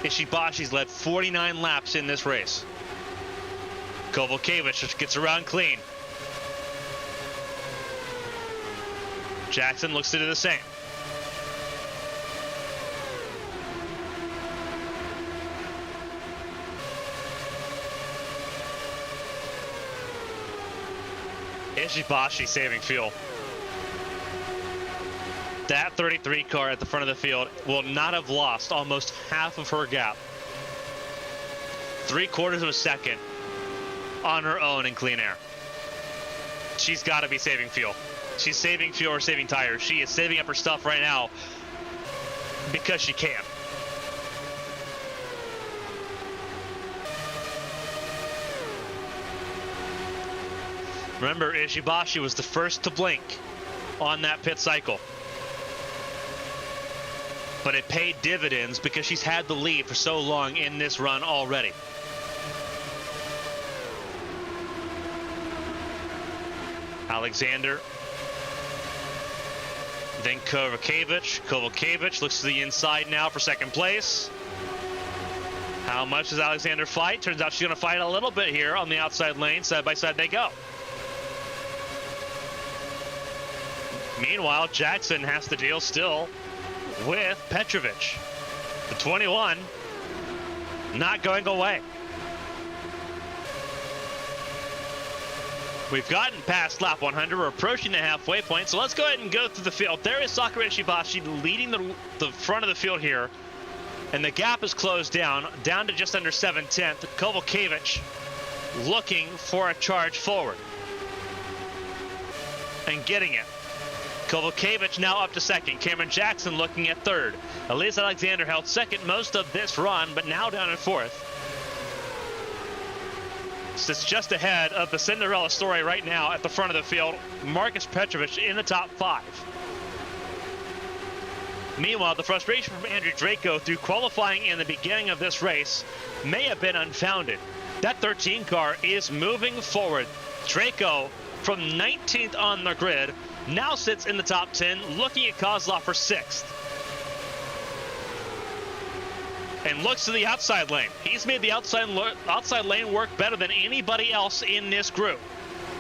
Ishibashi's led 49 laps in this race. Kovacevic just gets around clean. Jackson looks to do the same. Ishibashi saving fuel. That 33 car at the front of the field will not have lost almost half of her gap. 3/4 of a second on her own in clean air. She's got to be saving fuel. She's saving fuel or saving tires. She is saving up her stuff right now because she can. Remember, Ishibashi was the first to blink on that pit cycle. but it paid dividends because she's had the lead for so long in this run already. Alexander, then Kovacevic. Kovacevic looks to the inside now for second place. How much does Alexander fight? Turns out she's going to fight a little bit here on the outside lane. Side by side they go. Meanwhile, Jackson has to deal still with Petrovic. The 21 not going away. We've gotten past lap 100. We're approaching the halfway point, so let's go ahead and go through the field. There is Sakura Ishibashi leading the front of the field here, and the gap is closed down to just under 7/10. Kovacevic looking for a charge forward and getting it. Kovacevic now up to second. Cameron Jackson looking at third. Elise Alexander held second most of this run, but now down in fourth. It's just ahead of the Cinderella story right now at the front of the field. Marcus Petrovic in the top 5. Meanwhile, the frustration from Andrew Draco through qualifying in the beginning of this race may have been unfounded. That 13 car is moving forward. Draco, from 19th on the grid, now sits in the top 10, looking at Kozlov for 6th. And looks to the outside lane. He's made the outside lane work better than anybody else in this group.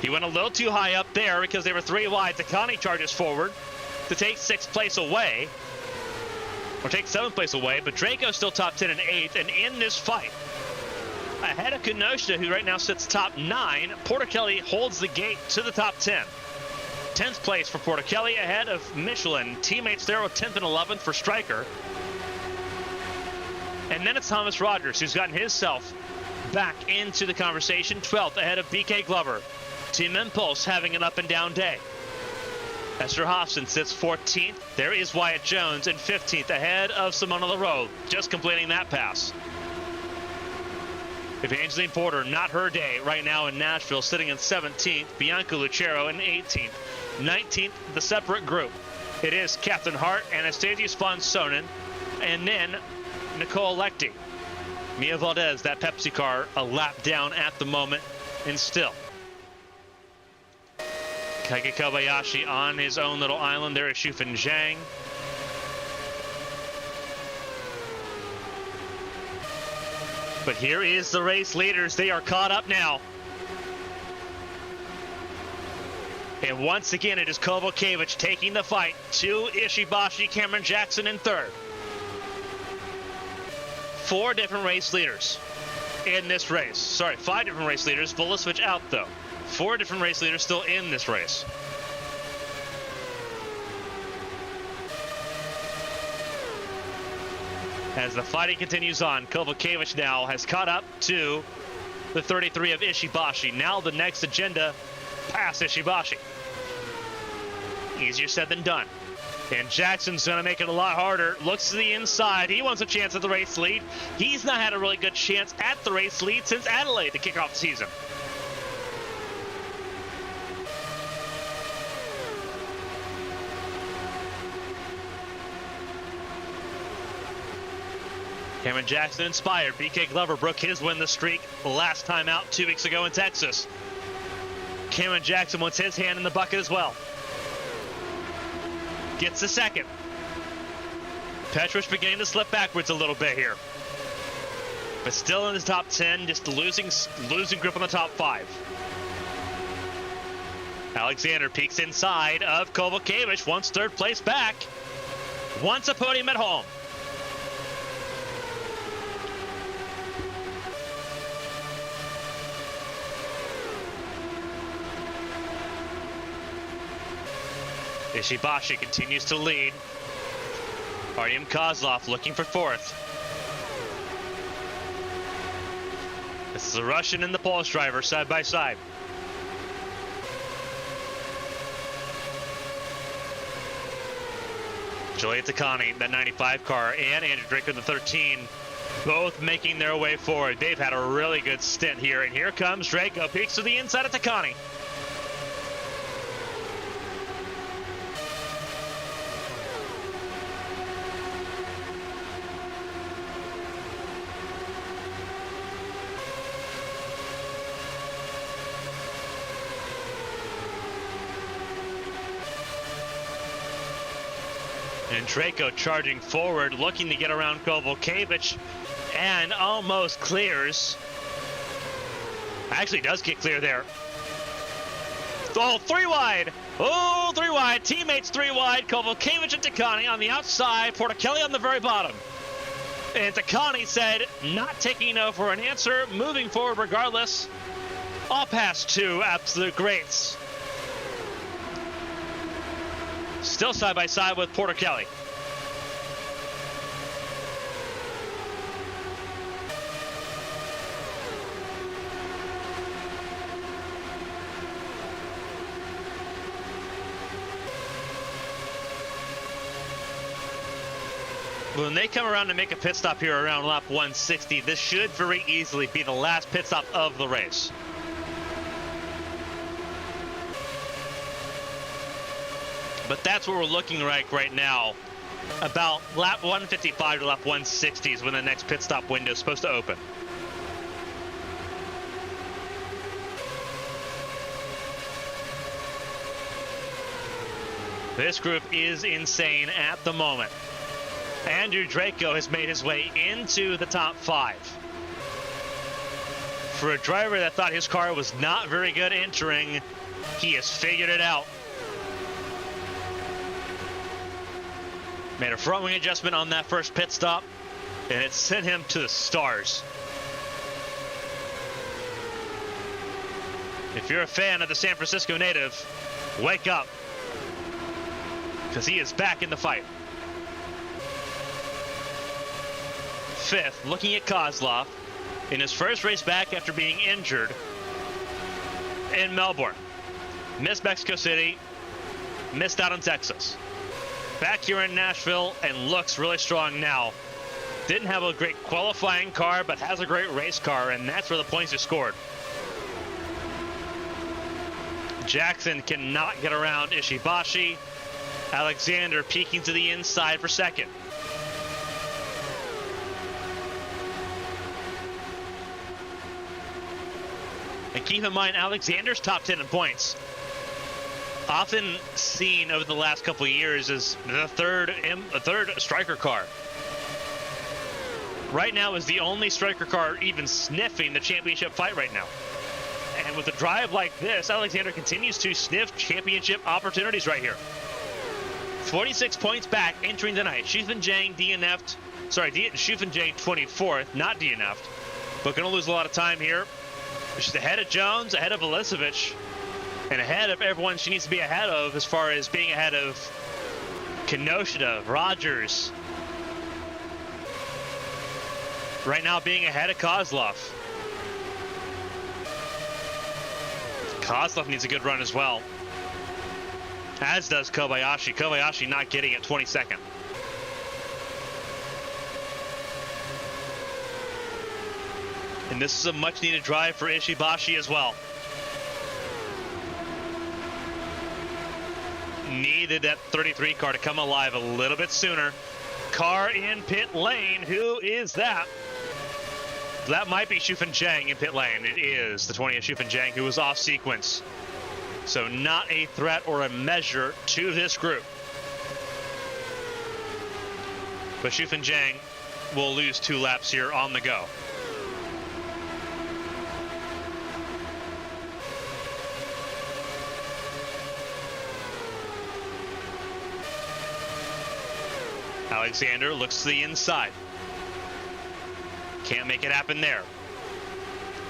He went a little too high up there because they were 3 wide. Takani charges forward to take 6th place away, or take 7th place away, but Draco's still top 10 and 8th, and in this fight, ahead of Kenosha, who right now sits top 9, Porter Kelly holds the gate to the top 10. 10th place for Porter Kelly, ahead of Michelin. Teammates there with 10th and 11th for Stryker. And then it's Thomas Rogers, who's gotten himself back into the conversation. 12th ahead of BK Glover. Team Impulse having an up and down day. Esther Hofson sits 14th. There is Wyatt Jones in 15th ahead of Simona LaRoe, just completing that pass. Evangeline Porter, not her day right now in Nashville, sitting in 17th. Bianca Lucero in 18th. 19th, the separate group. It is Captain Hart, Anastasia Sponsonen, and then Nicole Lecty. Mia Valdez, that Pepsi car, a lap down at the moment, and still. Kaike Kobayashi on his own little island. There is Shufin Zhang. But here is the race leaders. They are caught up now. And once again, it is Kovacevic taking the fight to Ishibashi, Cameron Jackson in third. 4 different race leaders in this race. Sorry, 5 different race leaders. Vulasvich out, though. 4 different race leaders still in this race. As the fighting continues on, Kovacevic now has caught up to the 33 of Ishibashi. Now the next agenda, past Ishibashi. Easier said than done. And Jackson's going to make it a lot harder. Looks to the inside. He wants a chance at the race lead. He's not had a really good chance at the race lead since Adelaide to kick off the season. Cameron Jackson inspired. BK Glover broke his win streak last time out 2 weeks ago in Texas. Cameron Jackson wants his hand in the bucket as well. Gets the second. Petrovic beginning to slip backwards a little bit here, but still in the top 10, just losing grip on the top 5. Alexander peeks inside of Kovacevic, wants 3rd place back, wants a podium at home. Ishibashi continues to lead. Artyom Kozlov looking for 4th. This is the Russian and the Polish driver side by side. Julia Takani, that 95 car, and Andrew Draco, the 13, both making their way forward. They've had a really good stint here, and here comes Draco, peeks to the inside of Takani. And Draco charging forward, looking to get around Kovalkiewicz, and almost clears. Actually does get clear there. Oh, 3 wide. Oh, 3 wide. Teammates 3 wide. Kovalkiewicz and Takani on the outside. Porticelli on the very bottom. And Takani said, not taking no for an answer, moving forward regardless. I'll pass 2 absolute greats. Still side by side with Porticelli. When they come around to make a pit stop here around lap 160, this should very easily be the last pit stop of the race. But that's what we're looking like right now. About lap 155 to lap 160 is when the next pit stop window is supposed to open. This group is insane at the moment. Andrew Draco has made his way into the top 5. For a driver that thought his car was not very good entering, he has figured it out. Made a front wing adjustment on that first pit stop, and it sent him to the stars. If you're a fan of the San Francisco native, wake up, because he is back in the fight. 5th, looking at Kozlov in his first race back after being injured in Melbourne. Missed Mexico City, missed out on Texas. Back here in Nashville and looks really strong now. Didn't have a great qualifying car, but has a great race car, and that's where the points are scored. Jackson cannot get around Ishibashi. Alexander peeking to the inside for 2nd. And keep in mind, Alexander's top 10 in points. Often seen over the last couple of years as the third striker car. Right now is the only striker car even sniffing the championship fight right now. And with a drive like this, Alexander continues to sniff championship opportunities right here. 46 points back entering tonight. Schuffenjang DNF'd. Sorry, Schuffenjang 24th, not DNF'd. But going to lose a lot of time here. She's ahead of Jones, ahead of Elisevich, and ahead of everyone she needs to be ahead of as far as being ahead of Kenosha, Rogers. Right now being ahead of Kozlov. Kozlov needs a good run as well. As does Kobayashi. Kobayashi not getting it 22nd. And this is a much needed drive for Ishibashi as well. Needed that 33 car to come alive a little bit sooner. Car in pit lane. Who is that? That might be Schuffenjang in pit lane. It is the 20th Schuffenjang who was off sequence. So not a threat or a measure to this group. But Schuffenjang will lose 2 laps here on the go. Alexander looks to the inside. Can't make it happen there.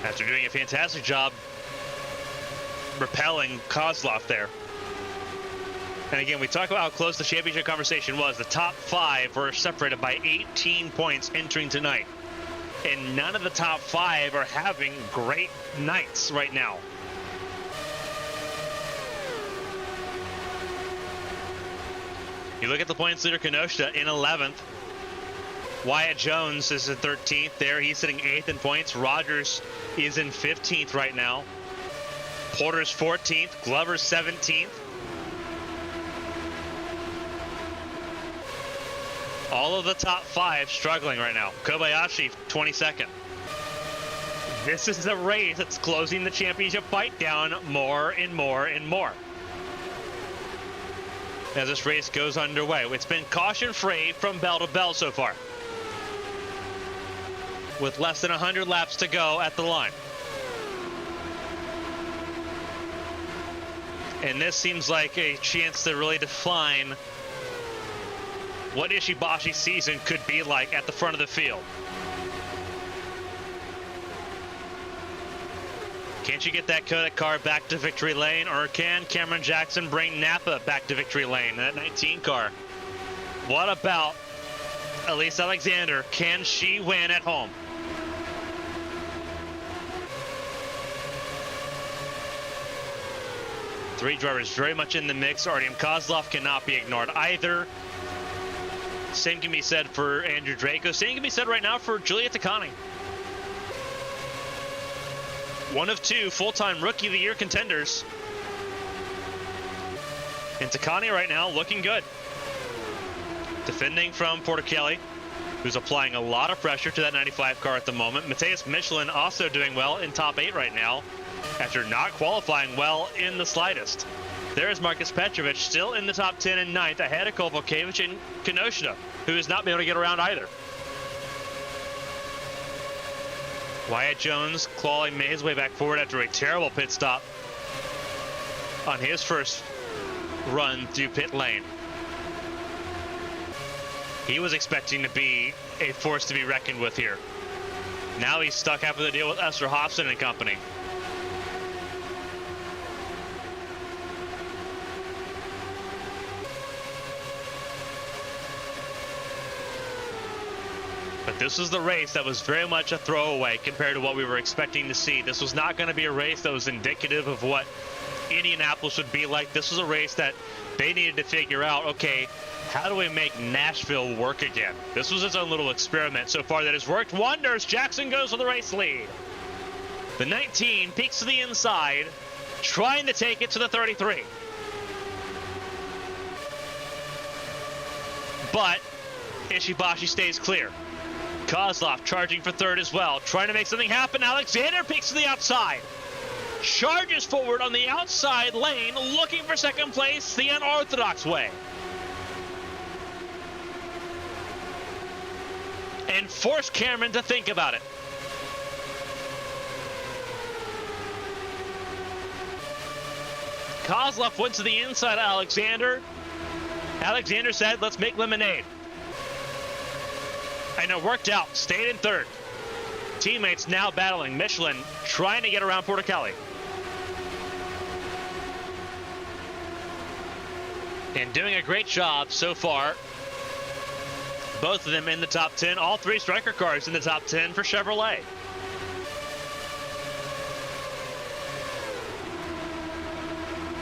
After doing a fantastic job repelling Kozlov there. And again, we talk about how close the championship conversation was. The top 5 were separated by 18 points entering tonight. And none of the top 5 are having great nights right now. You look at the points leader, Kenosha in 11th. Wyatt Jones is in 13th there. He's sitting 8th in points. Rogers is in 15th right now. Porter's 14th. Glover's 17th. All of the top 5 struggling right now. Kobayashi 22nd. This is a race that's closing the championship fight down more and more and more. as this race goes underway. It's been caution-free from bell to bell so far, with less than 100 laps to go at the line. And this seems like a chance to really define what Ishibashi's season could be like at the front of the field. Can't you get that Kodak car back to victory lane, or can Cameron Jackson bring Napa back to victory lane, that 19 car? What about Elise Alexander? Can she win at home? Three drivers very much in the mix. Artyom Kozlov cannot be ignored either. Same can be said for Andrew Draco. Same can be said right now for Giulia Takani. One of two full-time Rookie of the Year contenders. And Takani right now looking good. Defending from Porter Kelly, who's applying a lot of pressure to that 95 car at the moment. Matheus Michelin also doing well in top 8 right now, after not qualifying well in the slightest. There's Marcus Petrovic still in the top 10 and 9th, ahead of Kovalkiewicz and Kinoshita, who has not been able to get around either. Wyatt Jones clawing his way back forward after a terrible pit stop on his first run through pit lane. He was expecting to be a force to be reckoned with here. Now he's stuck having to deal with Esther Hobson and company. But this was the race that was very much a throwaway compared to what we were expecting to see. This was not going to be a race that was indicative of what Indianapolis would be like. This was a race that they needed to figure out, okay, how do we make Nashville work again? This was its own little experiment so far that has worked wonders. Jackson goes for the race lead. The 19 peeks to the inside, trying to take it to the 33. But Ishibashi stays clear. Kozlov charging for third as well, trying to make something happen. Alexander peeks to the outside, charges forward on the outside lane, looking for second place the unorthodox way, and force Cameron to think about it. Kozlov went to the inside of Alexander. Alexander said, let's make lemonade. And it worked out, stayed in third. Teammates now battling. Michelin trying to get around Porter Kelly. And doing a great job so far. Both of them in the top 10. All three striker cars in the top 10 for Chevrolet.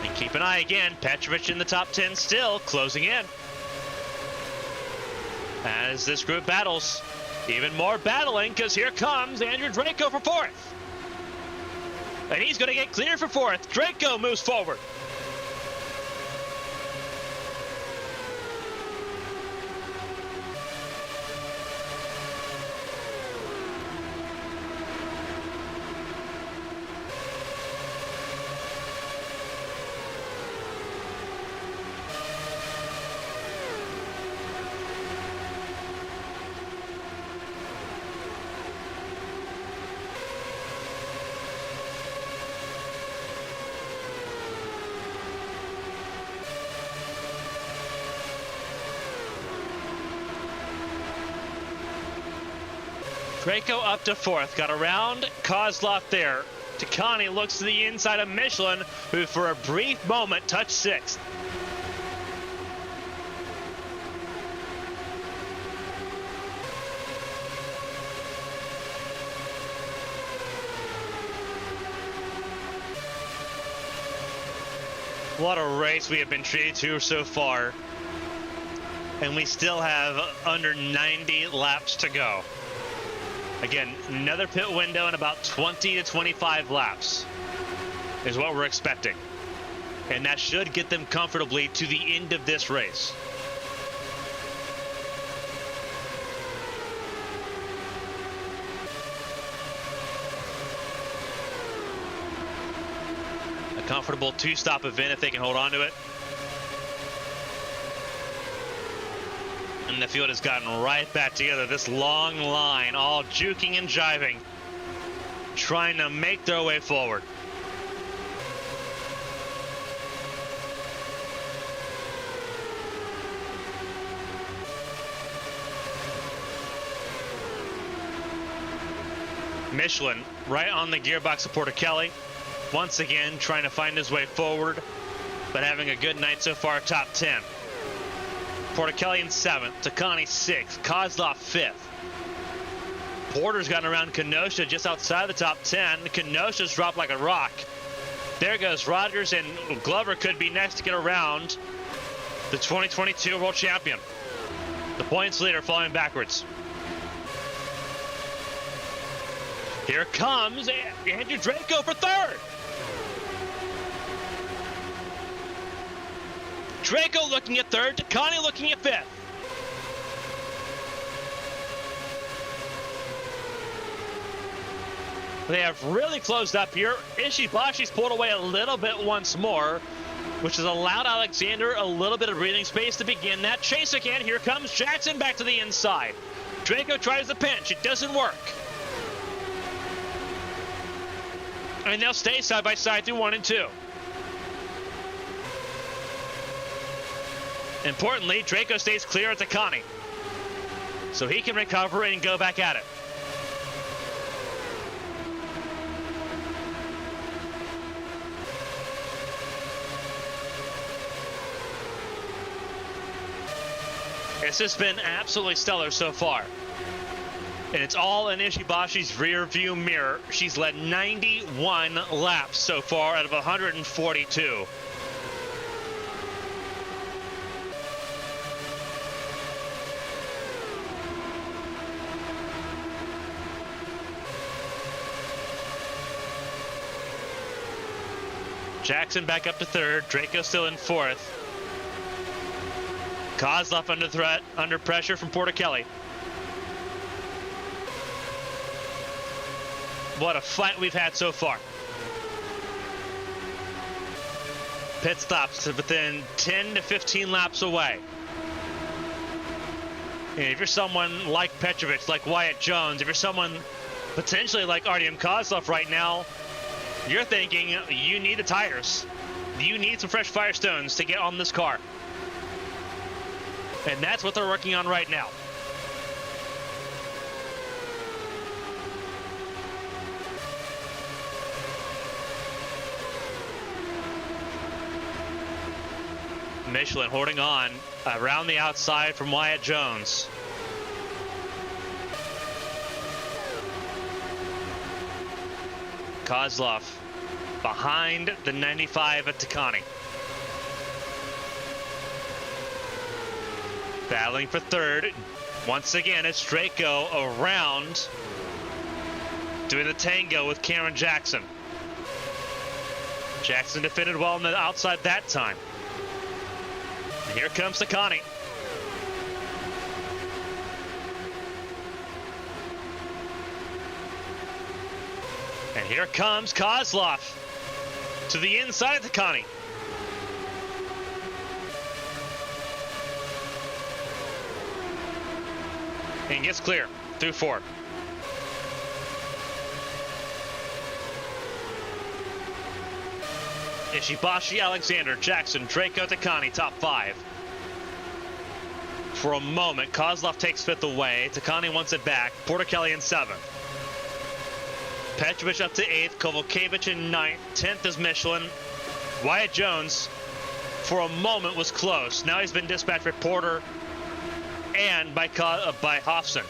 And keep an eye again. Petrovic in the top 10 still, closing in. As this group battles, even more battling, because here comes Andrew Draco for fourth. And he's going to get cleared for fourth. Draco moves forward. Draco up to fourth, got around Kozlov there. Takani looks to the inside of Michelin, who for a brief moment touched sixth. What a race we have been treated to so far. And we still have under 90 laps to go. Again, another pit window in about 20 to 25 laps is what we're expecting. And that should get them comfortably to the end of this race. A comfortable two-stop event if they can hold on to it. And the field has gotten right back together. This long line, all juking and jiving, trying to make their way forward. Michelin right on the gearbox of Porter-Kelly. Once again, trying to find his way forward, but having a good night so far, top 10. Porter-Kelly in 7th, Takani 6th, Kozlov 5th. Porter's gotten around Kenosha just outside the top 10. Kenosha's dropped like a rock. There goes Rogers, and Glover could be next to get around the 2022 world champion. The points leader falling backwards. Here comes Andrew Draco for 3rd. Draco looking at 3rd, Takani looking at 5th. They have really closed up here. Ishibashi's pulled away a little bit once more, which has allowed Alexander a little bit of breathing space to begin that chase again. Here comes Jackson back to the inside. Draco tries the pinch. It doesn't work. And they'll stay side by side through 1 and 2. Importantly, Draco stays clear at Takani, so he can recover and go back at it. This has been absolutely stellar so far. And it's all in Ishibashi's rear view mirror. She's led 91 laps so far out of 142. Jackson back up to 3rd, Draco still in 4th. Kozlov under threat, under pressure from Porter-Kelly. What a fight we've had so far. Pit stops to within 10 to 15 laps away. And if you're someone like Petrovic, like Wyatt Jones, if you're someone potentially like Artyom Kozlov right now, you're thinking you need the tires. You need some fresh Firestones to get on this car. And that's what they're working on right now. Michelin holding on around the outside from Wyatt Jones. Kozlov behind the 95 at Takani. Battling for 3rd. Once again, it's Draco around, doing the tango with Cameron Jackson. Jackson defended well on the outside that time. And here comes Takani. And here comes Kozlov to the inside of Takani. And gets clear through 4. Ishibashi, Alexander, Jackson, Draco, Takani, top 5. For a moment, Kozlov takes 5th away. Takani wants it back. Porter-Kelly in 7th. Petrovic up to 8th. Kovalkiewicz in 9th. 10th is Michelin. Wyatt Jones, for a moment, was close. Now he's been dispatched by Porter and by Hofson.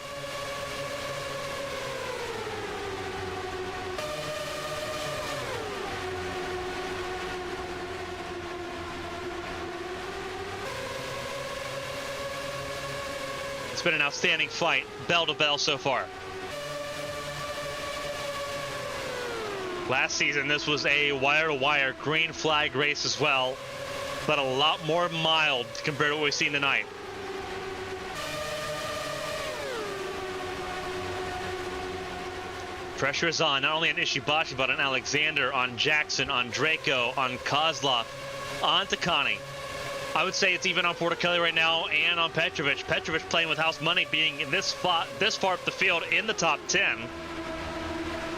It's been an outstanding fight, bell to bell so far. Last season, this was a wire-to-wire green flag race as well, but a lot more mild compared to what we've seen tonight. Pressure is on, not only on Ishibashi, but on Alexander, on Jackson, on Draco, on Kozlov, on Takani. I would say it's even on Porticelli right now and on Petrovic. Petrovic playing with house money, being in this far up the field in the top 10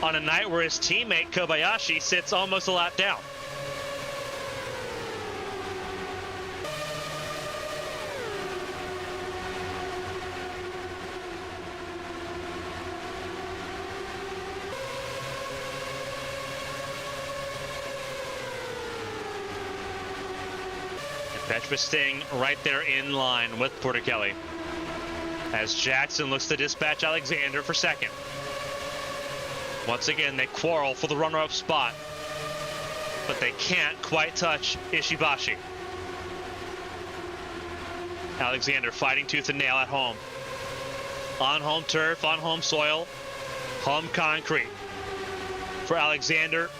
on a night where his teammate Kobayashi sits almost a lap down. Petrovic staying right there in line with Porticelli as Jackson looks to dispatch Alexander for second. Once again, they quarrel for the runner-up spot, but they can't quite touch Ishibashi. Alexander fighting tooth and nail at home. On home turf, on home soil, home concrete for Alexander,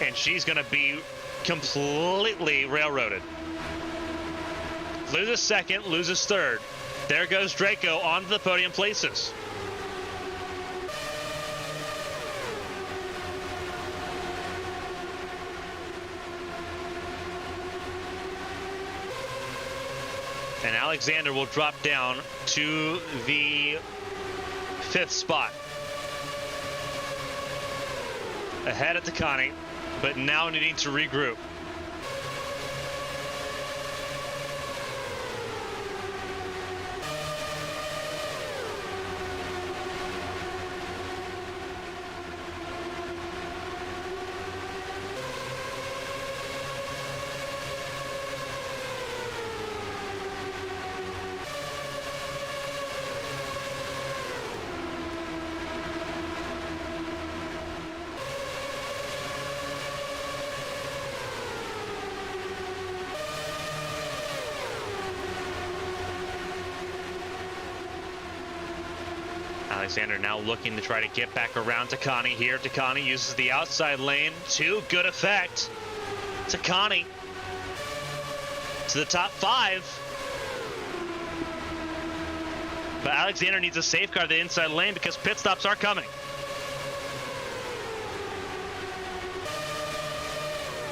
and she's going to be completely railroaded. Loses second, loses third. There goes Draco onto the podium places. And Alexander will drop down to the 5th spot. Ahead of Takani, but now needing to regroup. Alexander now looking to try to get back around Takani here. Takani uses the outside lane to good effect. Takani to the top 5. But Alexander needs to safeguard the inside lane because pit stops are coming.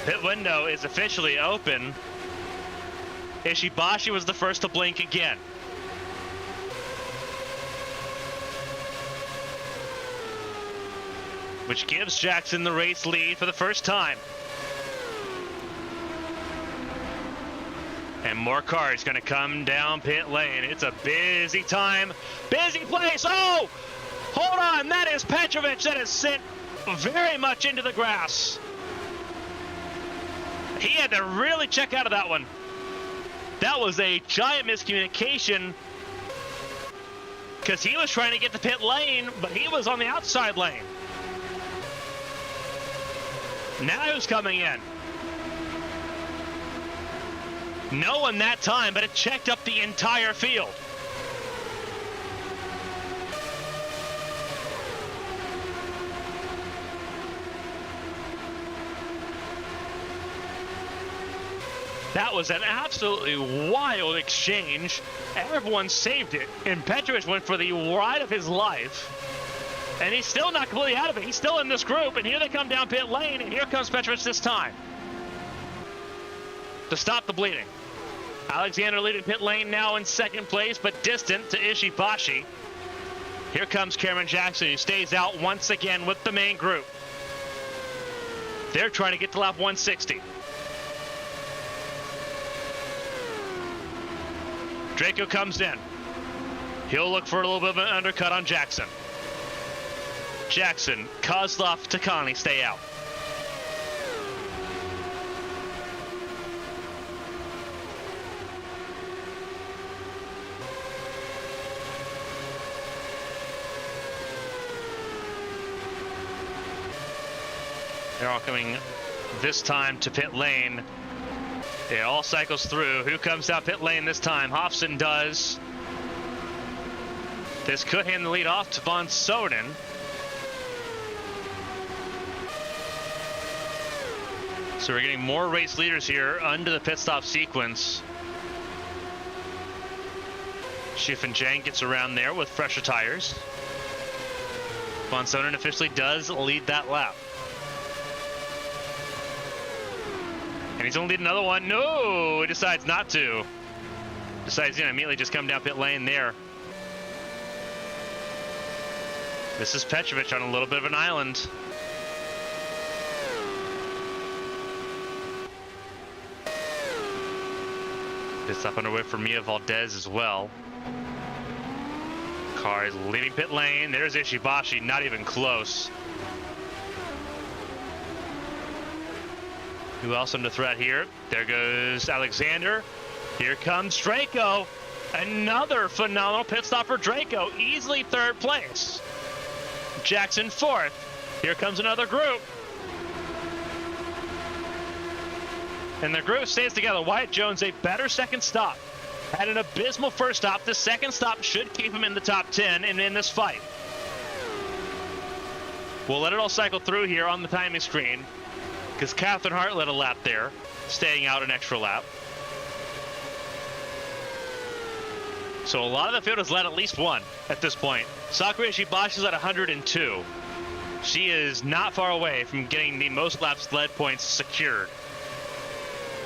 Pit window is officially open. Ishibashi was the first to blink again. Which gives Jackson the race lead for the first time. And more cars going to come down pit lane. It's a busy time, busy place. Oh, hold on. That is Petrovic that is sent very much into the grass. He had to really check out of that one. That was a giant miscommunication because he was trying to get the pit lane, but he was on the outside lane. Now who's coming in? No one that time, but it checked up the entire field. That was an absolutely wild exchange. Everyone saved it, and Petrovic went for the ride of his life. And he's still not completely out of it. He's still in this group, and here they come down pit lane, and here comes Petrovic this time to stop the bleeding. Alexander leading pit lane now in second place, but distant to Ishibashi. Here comes Cameron Jackson, who stays out once again with the main group. They're trying to get to lap 160. Draco comes in. He'll look for a little bit of an undercut on Jackson. Jackson, Kozlov, Takani stay out. They're all coming this time to pit lane. It all cycles through. Who comes out pit lane this time? Hofson does. This could hand the lead off to Von Soden. So we're getting more race leaders here under the pit stop sequence. Schiffenjang gets around there with fresher tires. Von Soden officially does lead that lap. And And he's going to lead another one. No, he decides not to. Decides to immediately just come down pit lane there. This is Petrovic on a little bit of an island. Pit stop underway for Mia Valdez as well. Car is leaving pit lane. There's Ishibashi, not even close. Who else under threat here? There goes Alexander. Here comes Draco. Another phenomenal pit stop for Draco. Easily third place. Jackson fourth. Here comes another group. And the group stays together. Wyatt Jones, a better second stop. Had an abysmal first stop. The second stop should keep him in the top 10 and in this fight. We'll let it all cycle through here on the timing screen, because Catherine Hart led a lap there, staying out an extra lap. So a lot of the field has led at least one at this point. Sakura Ishibashi is at 102. She is not far away from getting the most laps led points secured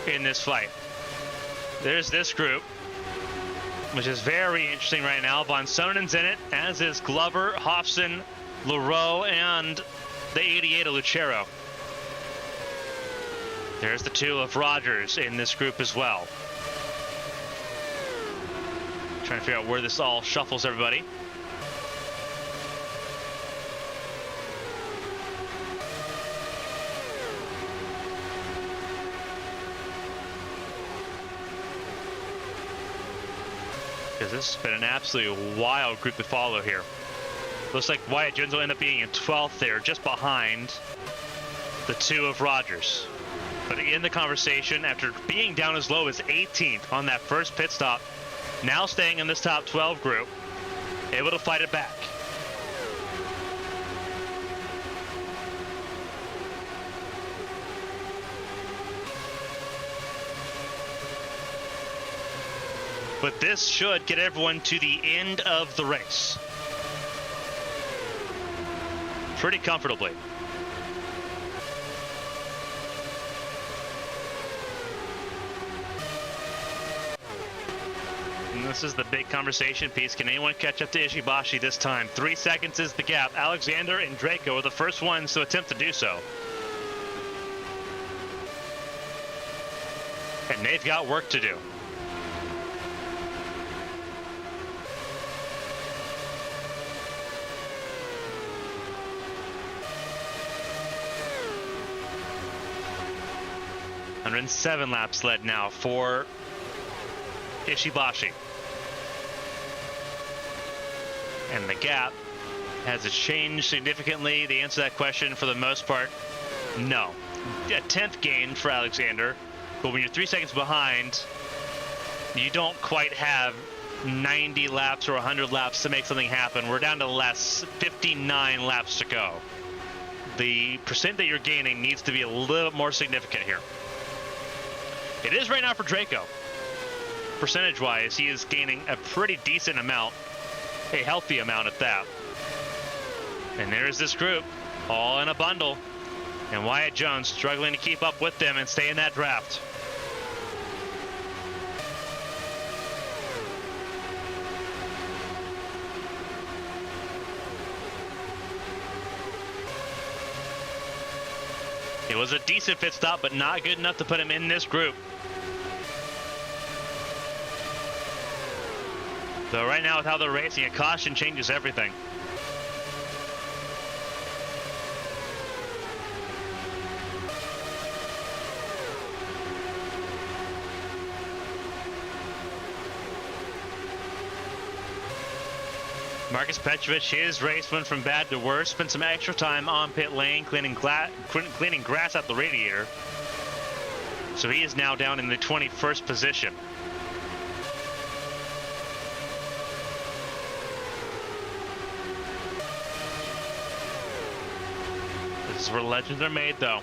in this fight. There's this group, which is very interesting right now. Von Sonen's in it, as is Glover, Hofson, Leroux, and the 88 of Lucero. There's the two of Rogers in this group as well. Trying to figure out where this all shuffles everybody. Because this has been an absolutely wild group to follow here. Looks like Wyatt Jones will end up being in 12th there, just behind the two of Rogers. But in the conversation, after being down as low as 18th on that first pit stop, now staying in this top 12 group, able to fight it back. But this should get everyone to the end of the race pretty comfortably. And this is the big conversation piece. Can anyone catch up to Ishibashi this time? 3 seconds is the gap. Alexander and Draco are the first ones to attempt to do so. And they've got work to do. ...107 laps led now for Ishibashi. And the gap, has it changed significantly? The answer to that question, for the most part, no. A 10th gain for Alexander, but when you're 3 seconds behind, you don't quite have 90 laps or 100 laps to make something happen. We're down to less, 59 laps to go. The percent that you're gaining needs to be a little more significant here. It is right now for Draco. Percentage-wise, he is gaining a pretty decent amount, a healthy amount at that. And there's this group, all in a bundle, and Wyatt Jones struggling to keep up with them and stay in that draft. It was a decent pit stop, but not good enough to put him in this group. So right now, with how they're racing, a caution changes everything. Marcus Petrovic, his race went from bad to worse. Spent some extra time on pit lane cleaning grass out the radiator. So he is now down in the 21st position. This is where legends are made, though.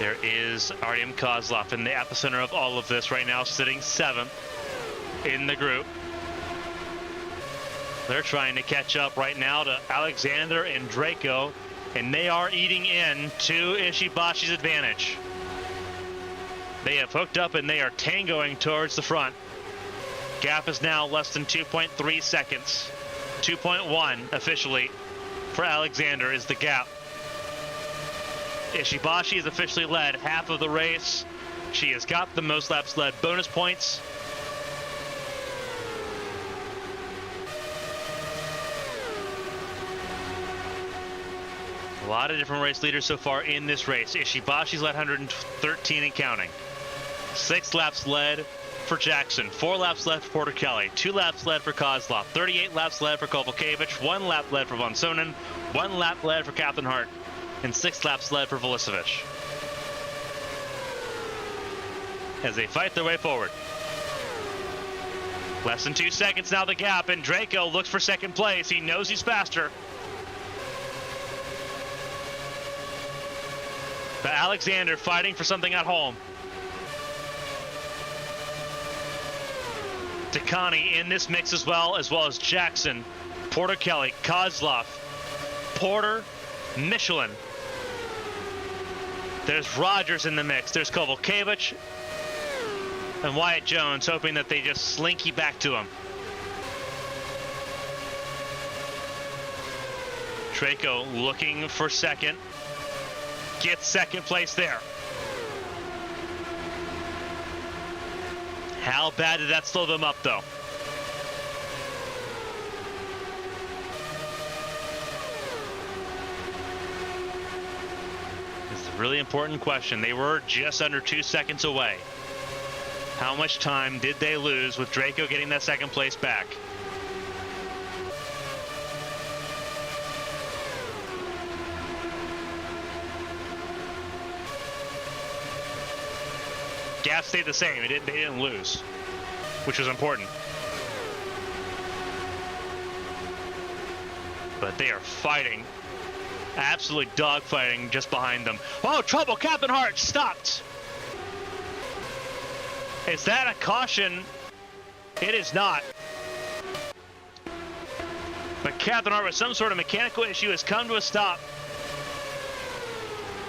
There is Artyom Kozlov in the epicenter of all of this right now, sitting 7th in the group. They're trying to catch up right now to Alexander and Draco, and they are eating into Ishibashi's advantage. They have hooked up and they are tangoing towards the front. Gap is now less than 2.3 seconds. 2.1 officially for Alexander is the gap. Ishibashi has officially led half of the race. She has got the most laps led bonus points. A lot of different race leaders so far in this race. Ishibashi's led 113 and counting. 6 laps led for Jackson, 4 laps led for Porter Kelly, 2 laps led for Kozlov, 38 laps led for Kovalkiewicz, 1 lap led for Von Sonen, 1 lap led for Catherine Hart, and 6 laps led for Vulicevic. As they fight their way forward. Less than 2 seconds now the gap, and Draco looks for second place. He knows he's faster. But Alexander fighting for something at home. Takani in this mix as well as Jackson, Porter Kelly, Kozlov, Porter, Michelin. There's Rogers in the mix. There's Kovalkiewicz and Wyatt Jones, hoping that they just slinky back to him. Draco looking for second. Gets second place there. How bad did that slow them up, though? It's a really important question. They were just under 2 seconds away. How much time did they lose with Draco getting that second place back? Gap stayed the same. They didn't lose, which was important. But they are fighting, absolutely dogfighting just behind them. Oh, trouble! Captain Hart stopped. Is that a caution? It is not. But Captain Hart, with some sort of mechanical issue, has come to a stop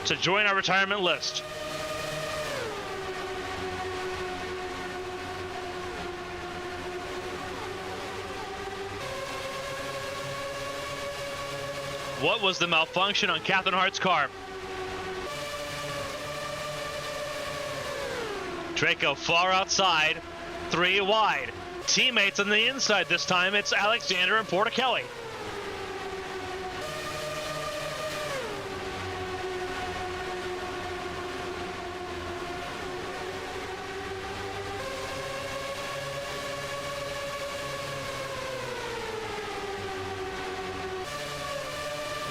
to join our retirement list. What was the malfunction on Catherine Hart's car? Draco far outside, 3 wide. Teammates on the inside this time. It's Alexander and Porter Kelly.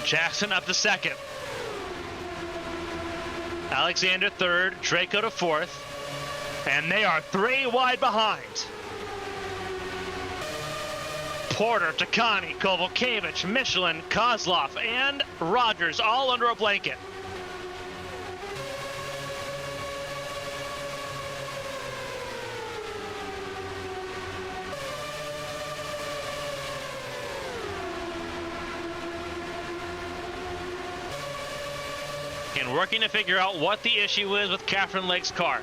Jackson up to second. Alexander third, Draco to fourth. And they are 3 wide behind. Porter, Takani, Kovalkiewicz, Michelin, Kozlov, and Rogers all under a blanket. And working to figure out what the issue is with Catherine Lake's car.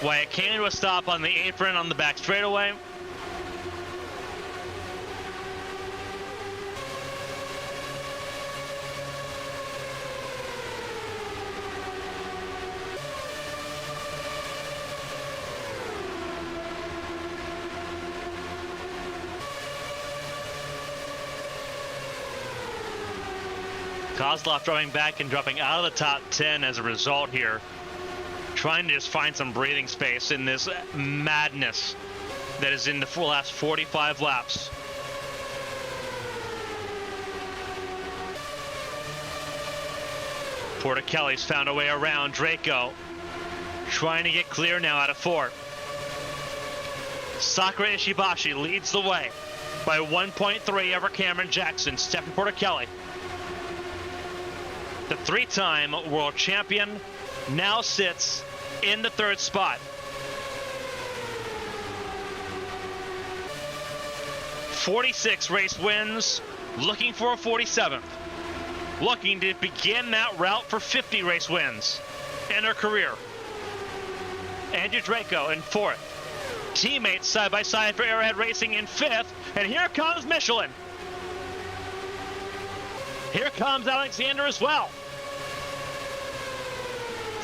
Why it came to a stop on the apron on the back straightaway. Kozlov dropping back and dropping out of the top 10 as a result here. Trying to just find some breathing space in this madness that is in the last 45 laps. Porter Kelly's found a way around Draco. Trying to get clear now out of 4. Sakura Ishibashi leads the way by 1.3 over Cameron Jackson. Stephen Porter Kelly, the 3-time world champion, now sits in the 3rd spot. 46 race wins, looking for a 47th. Looking to begin that route for 50 race wins in her career. Andrew Draco in 4th. Teammates side by side for Arrowhead Racing in 5th. And here comes Michelin. Here comes Alexander as well.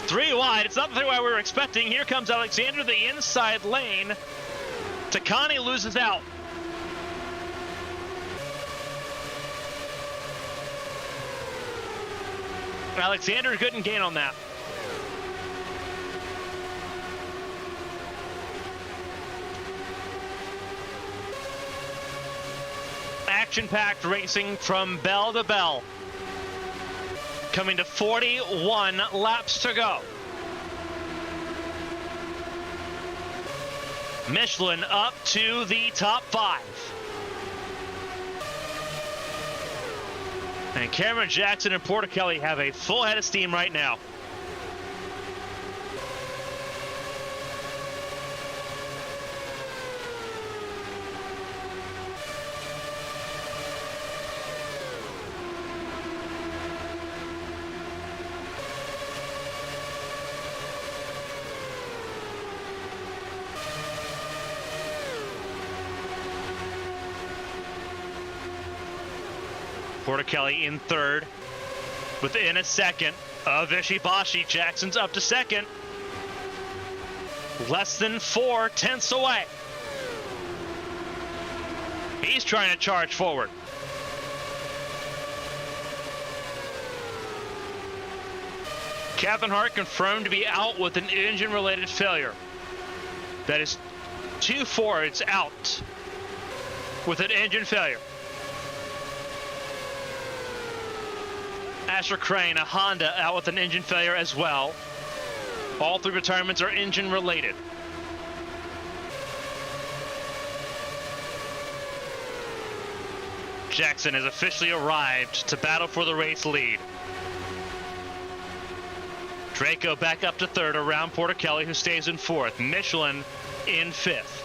3 wide. It's not the 3 wide we were expecting. Here comes Alexander, the inside lane. Takani loses out. Alexander couldn't gain on that. Action-packed racing from bell to bell. Coming to 41 laps to go. Michelin up to the top 5. And Cameron Jackson and Porter Kelly have a full head of steam right now. Porter Kelly in 3rd, within a second of Ishibashi. Jackson's up to 2nd, less than 4 tenths away. He's trying to charge forward. Catherine Hart confirmed to be out with an engine-related failure. That is 2 Fords out with an engine failure. Asher Crane, a Honda, out with an engine failure as well. All 3 retirements are engine related. Jackson has officially arrived to battle for the race lead. Draco back up to 3rd around Porter Kelly, who stays in 4th. Michelin in 5th.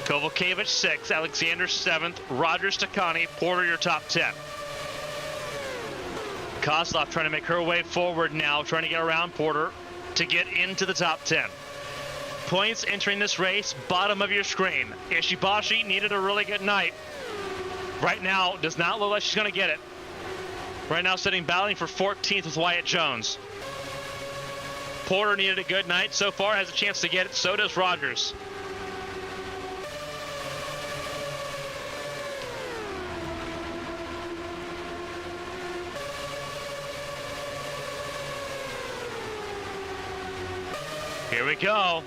Kovalkiewicz 6th, Alexander 7th, Rogers, Takani, Porter your top 10. Kozlov trying to make her way forward now, trying to get around Porter to get into the top 10. Points entering this race, bottom of your screen. Ishibashi needed a really good night. Right now, does not look like she's going to get it. Right now, sitting battling for 14th with Wyatt Jones. Porter needed a good night. So far, has a chance to get it. So does Rogers. Here we go.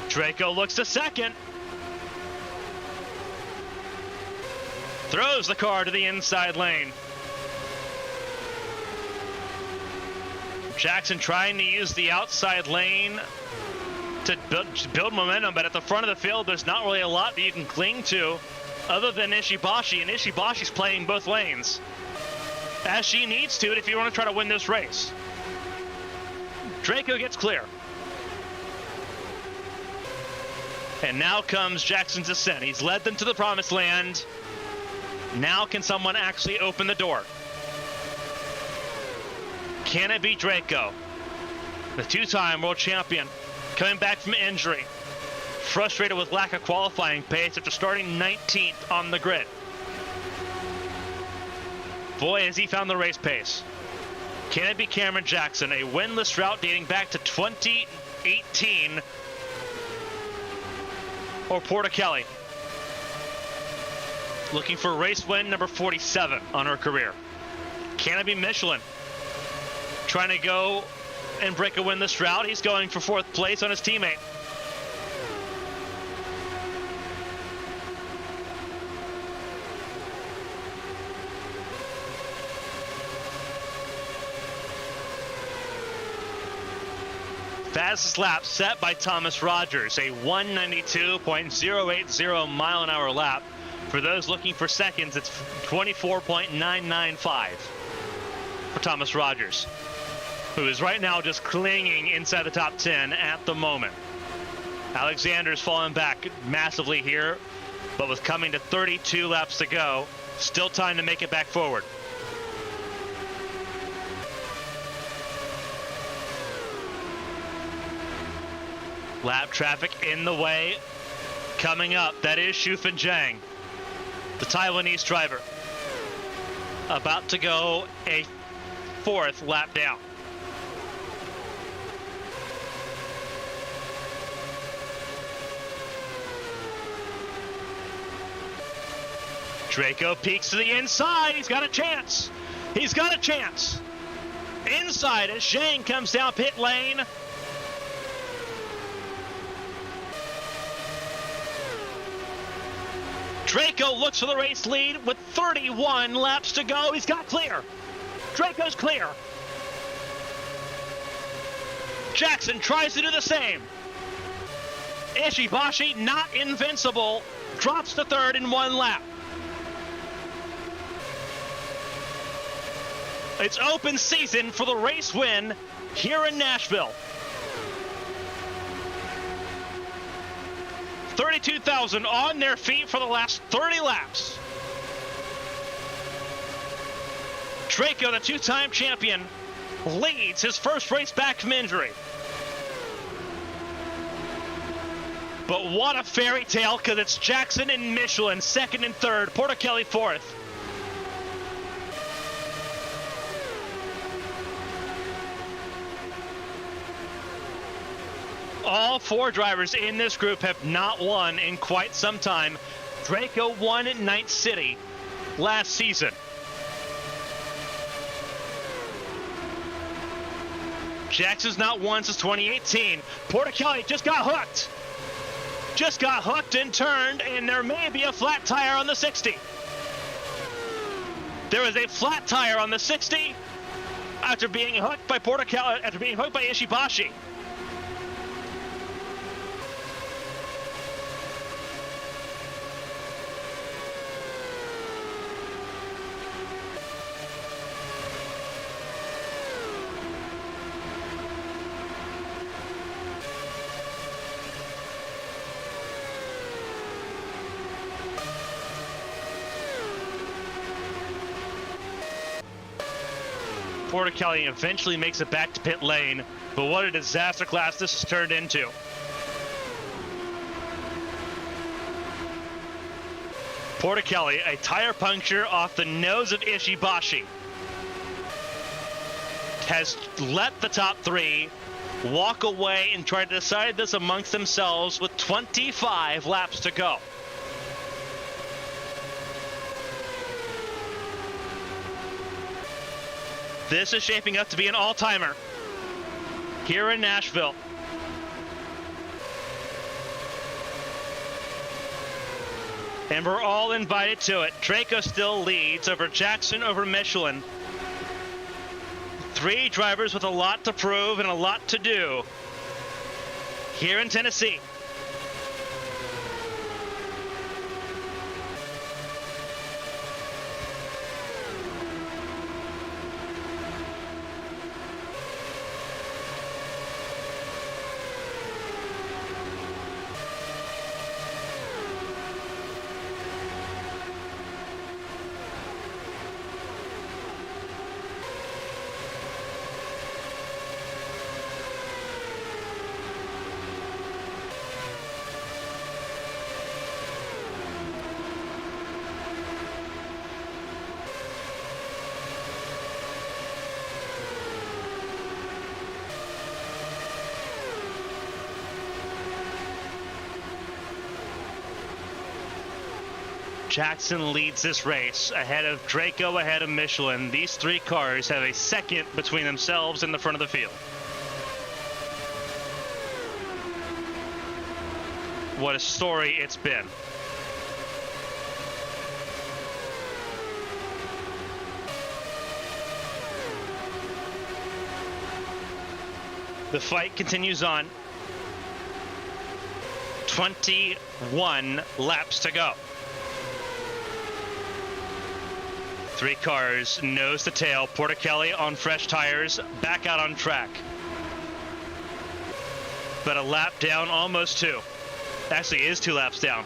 Draco looks to 2nd. Throws the car to the inside lane. Jackson trying to use the outside lane to build momentum, but at the front of the field, there's not really a lot that you can cling to other than Ishibashi, and Ishibashi's playing both lanes, as she needs to if you want to try to win this race. Draco gets clear. And now comes Jackson's ascent. He's led them to the promised land. Now can someone actually open the door? Can it be Draco? The 2-time world champion coming back from injury. Frustrated with lack of qualifying pace after starting 19th on the grid. Boy, has he found the race pace. Can it be Cameron Jackson? A winless route dating back to 2018. Or Porter Kelly, looking for race win number 47 on her career. Can it be Michelin? Trying to go and break a winless route. He's going for 4th place on his teammate. Fastest lap set by Thomas Rogers, a 192.080 mile-an-hour lap. For those looking for seconds, it's 24.995 for Thomas Rogers, who is right now just clinging inside the top 10 at the moment. Alexander's fallen back massively here. but with coming to 32 laps to go, still time to make it back forward. Lap traffic in the way. Coming up, that is Shufan Zhang, the Taiwanese driver. About to go a 4th lap down. Draco peeks to the inside. He's got a chance. He's got a chance. Inside as Zhang comes down pit lane. Draco looks for the race lead with 31 laps to go. He's got clear. Draco's clear. Jackson tries to do the same. Ishibashi, not invincible, drops to 3rd in 1 lap. It's open season for the race win here in Nashville. 32,000 on their feet for the last 30 laps. Draco, the 2-time champion, leads his first race back from injury. But what a fairy tale, because it's Jackson and Michelin 2nd and 3rd, Porticelli 4th. All 4 drivers in this group have not won in quite some time. Draco won at Night City last season. Jackson's not won since 2018. Porticelli just got hooked. Just got hooked and turned, and there may be a flat tire on the 60. There is a flat tire on the 60 after being hooked by Porticelli, after being hooked by Ishibashi. Porticelli eventually makes it back to pit lane, but what a disaster class this has turned into. Porticelli, a tire puncture off the nose of Ishibashi, has let the top 3 walk away and try to decide this amongst themselves with 25 laps to go. This is shaping up to be an all-timer here in Nashville. And we're all invited to it. Draco still leads over Jackson, over Michelin. 3 drivers with a lot to prove and a lot to do here in Tennessee. Jackson leads this race ahead of Draco, ahead of Michelin. These 3 cars have a second between themselves and the front of the field. What a story it's been. The fight continues on. 21 laps to go. 3 cars, nose to tail. Porticelli on fresh tires, back out on track. But a lap down, almost 2. Actually is 2 laps down.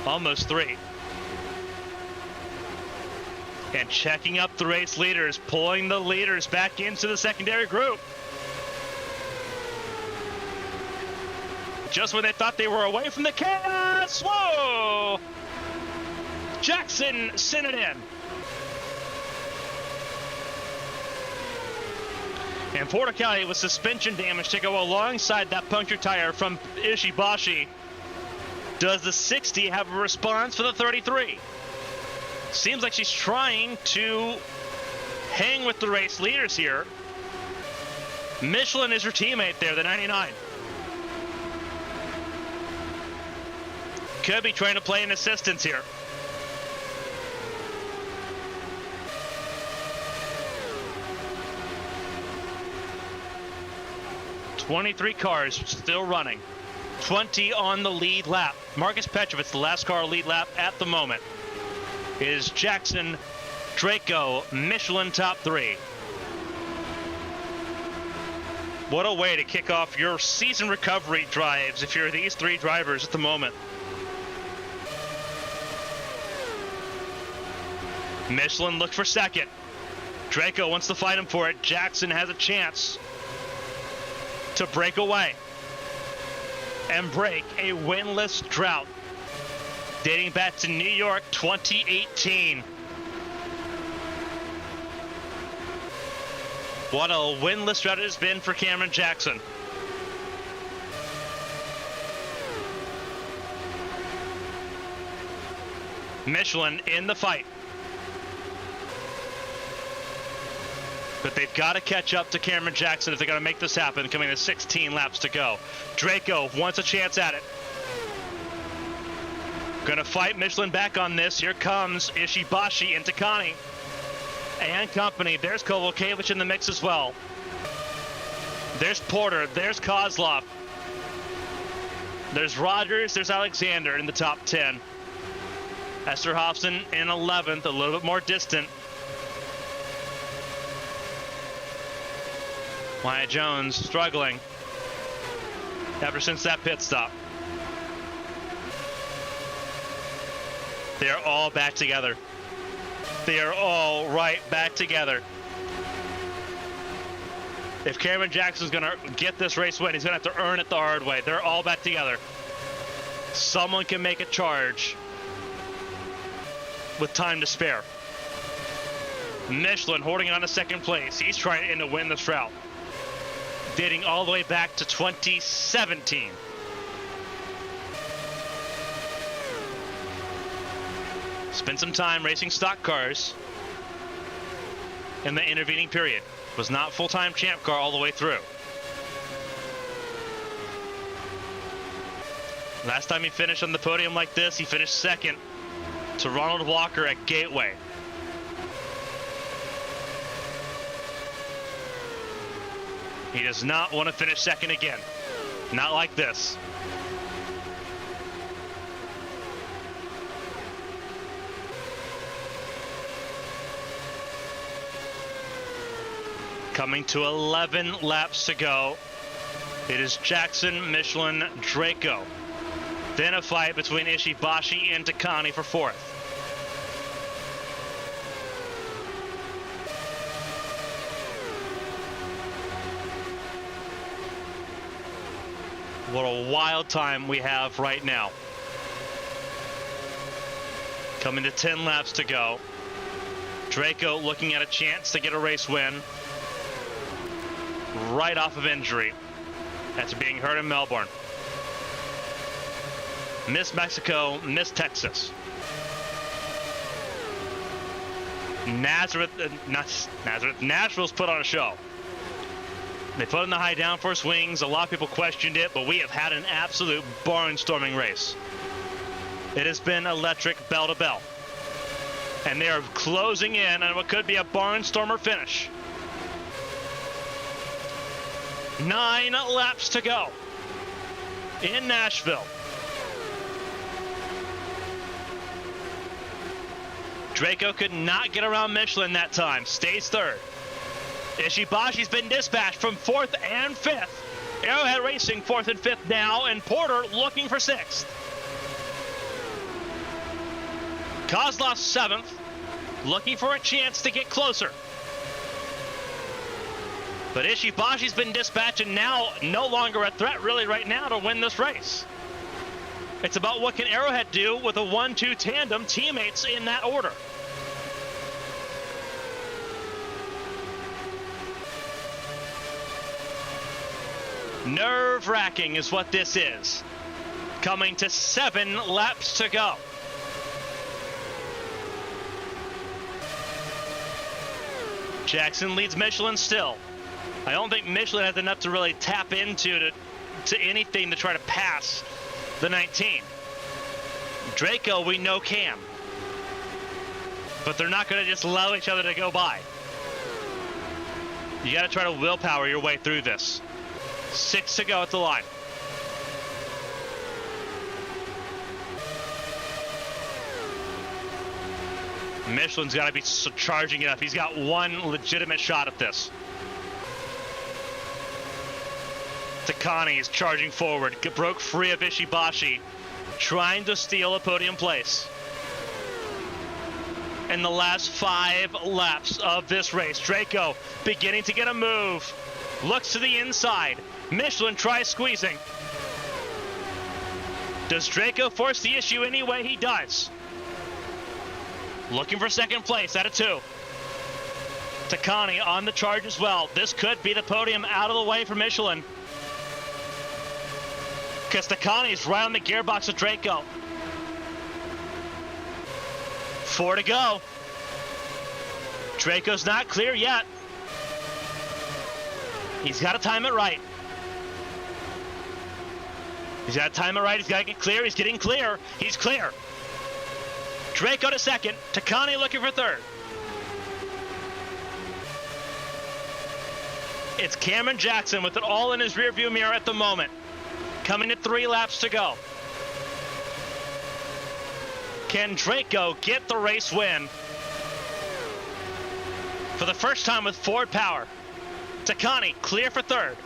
Almost 3. And checking up the race leaders, pulling the leaders back into the secondary group. Just when they thought they were away from the chaos, whoa! Jackson sent it in. And Porter County with suspension damage to go alongside that punctured tire from Ishibashi. Does the 60 have a response for the 33? Seems like she's trying to hang with the race leaders here. Michelin is her teammate there, the 99. Could be trying to play an assistance here. "23 cars still running. 20 on the lead lap. Marcus Petrovitz, the last car lead lap at the moment, is Jackson, Draco, Michelin top 3. What a way to kick off your season recovery drives if you're these 3 drivers at the moment. Michelin looked for second. Draco wants to fight him for it. Jackson has a chance to break away and break a winless drought dating back to New York 2018. What a winless drought it has been for Cameron Jackson. Michelin in the fight. But they've got to catch up to Cameron Jackson if they're going to make this happen, coming to 16 laps to go. Draco wants a chance at it. Going to fight Michelin back on this. Here comes Ishibashi and Takani and company. There's Kovalkiewicz in the mix as well. There's Porter. There's Kozlov. There's Rogers. There's Alexander in the top 10. Esther Hobson in 11th, a little bit more distant. Maya Jones struggling ever since that pit stop. They are all back together. They are all right back together. If Cameron Jackson's going to get this race win, he's going to have to earn it the hard way. They're all back together. Someone can make a charge with time to spare. Michelin holding on to second place. He's trying to win this route, dating all the way back to 2017. Spent some time racing stock cars in the intervening period. Was not full-time champ car all the way through. Last time he finished on the podium like this, he finished second to Ronald Walker at Gateway. He does not want to finish second again. Not like this. Coming to 11 laps to go. It is Jackson, Michelin, Draco. Then a fight between Ishibashi and Takani for 4th. What a wild time we have right now. Coming to 10 laps to go. Draco looking at a chance to get a race win. Right off of injury after being hurt in Melbourne. Miss Mexico, Miss Texas. Nashville's put on a show. They put in the high downforce wings. A lot of people questioned it, but we have had an absolute barnstorming race. It has been electric bell to bell. And they are closing in on what could be a barnstormer finish. 9 laps to go in Nashville. Draco could not get around Michelin that time. Stays 3rd. Ishibashi's been dispatched from 4th and 5th. Arrowhead Racing 4th and 5th now, and Porter looking for 6th. Kozlov 7th, looking for a chance to get closer. But Ishibashi's been dispatched and now no longer a threat really right now to win this race. It's about what can Arrowhead do with a 1-2 tandem, teammates in that order. Nerve-wracking is what this is. Coming to 7 laps to go. Jackson leads Michelin still. I don't think Michelin has enough to really tap into to anything to try to pass the 19. Draco, we know can. But they're not going to just allow each other to go by. You got to try to willpower your way through this. 6 to go at the line. Michelin's got to be charging it up. He's got one legitimate shot at this. Takani is charging forward. Broke free of Ishibashi, trying to steal a podium place. In the last 5 laps of this race, Draco beginning to get a move. Looks to the inside. Michelin tries squeezing. Does Draco force the issue anyway? He does. Looking for second place out of 2. Takani on the charge as well. This could be the podium out of the way for Michelin. Because Takani's right on the gearbox of Draco. 4 to go. Draco's not clear yet. He's got to time it right. He's got to time it right. He's got to get clear. He's getting clear. He's clear. Draco to second. Takani looking for third. It's Cameron Jackson with it all in his rearview mirror at the moment. Coming to 3 laps to go. Can Draco get the race win? For the first time with Ford power. Takani clear for third.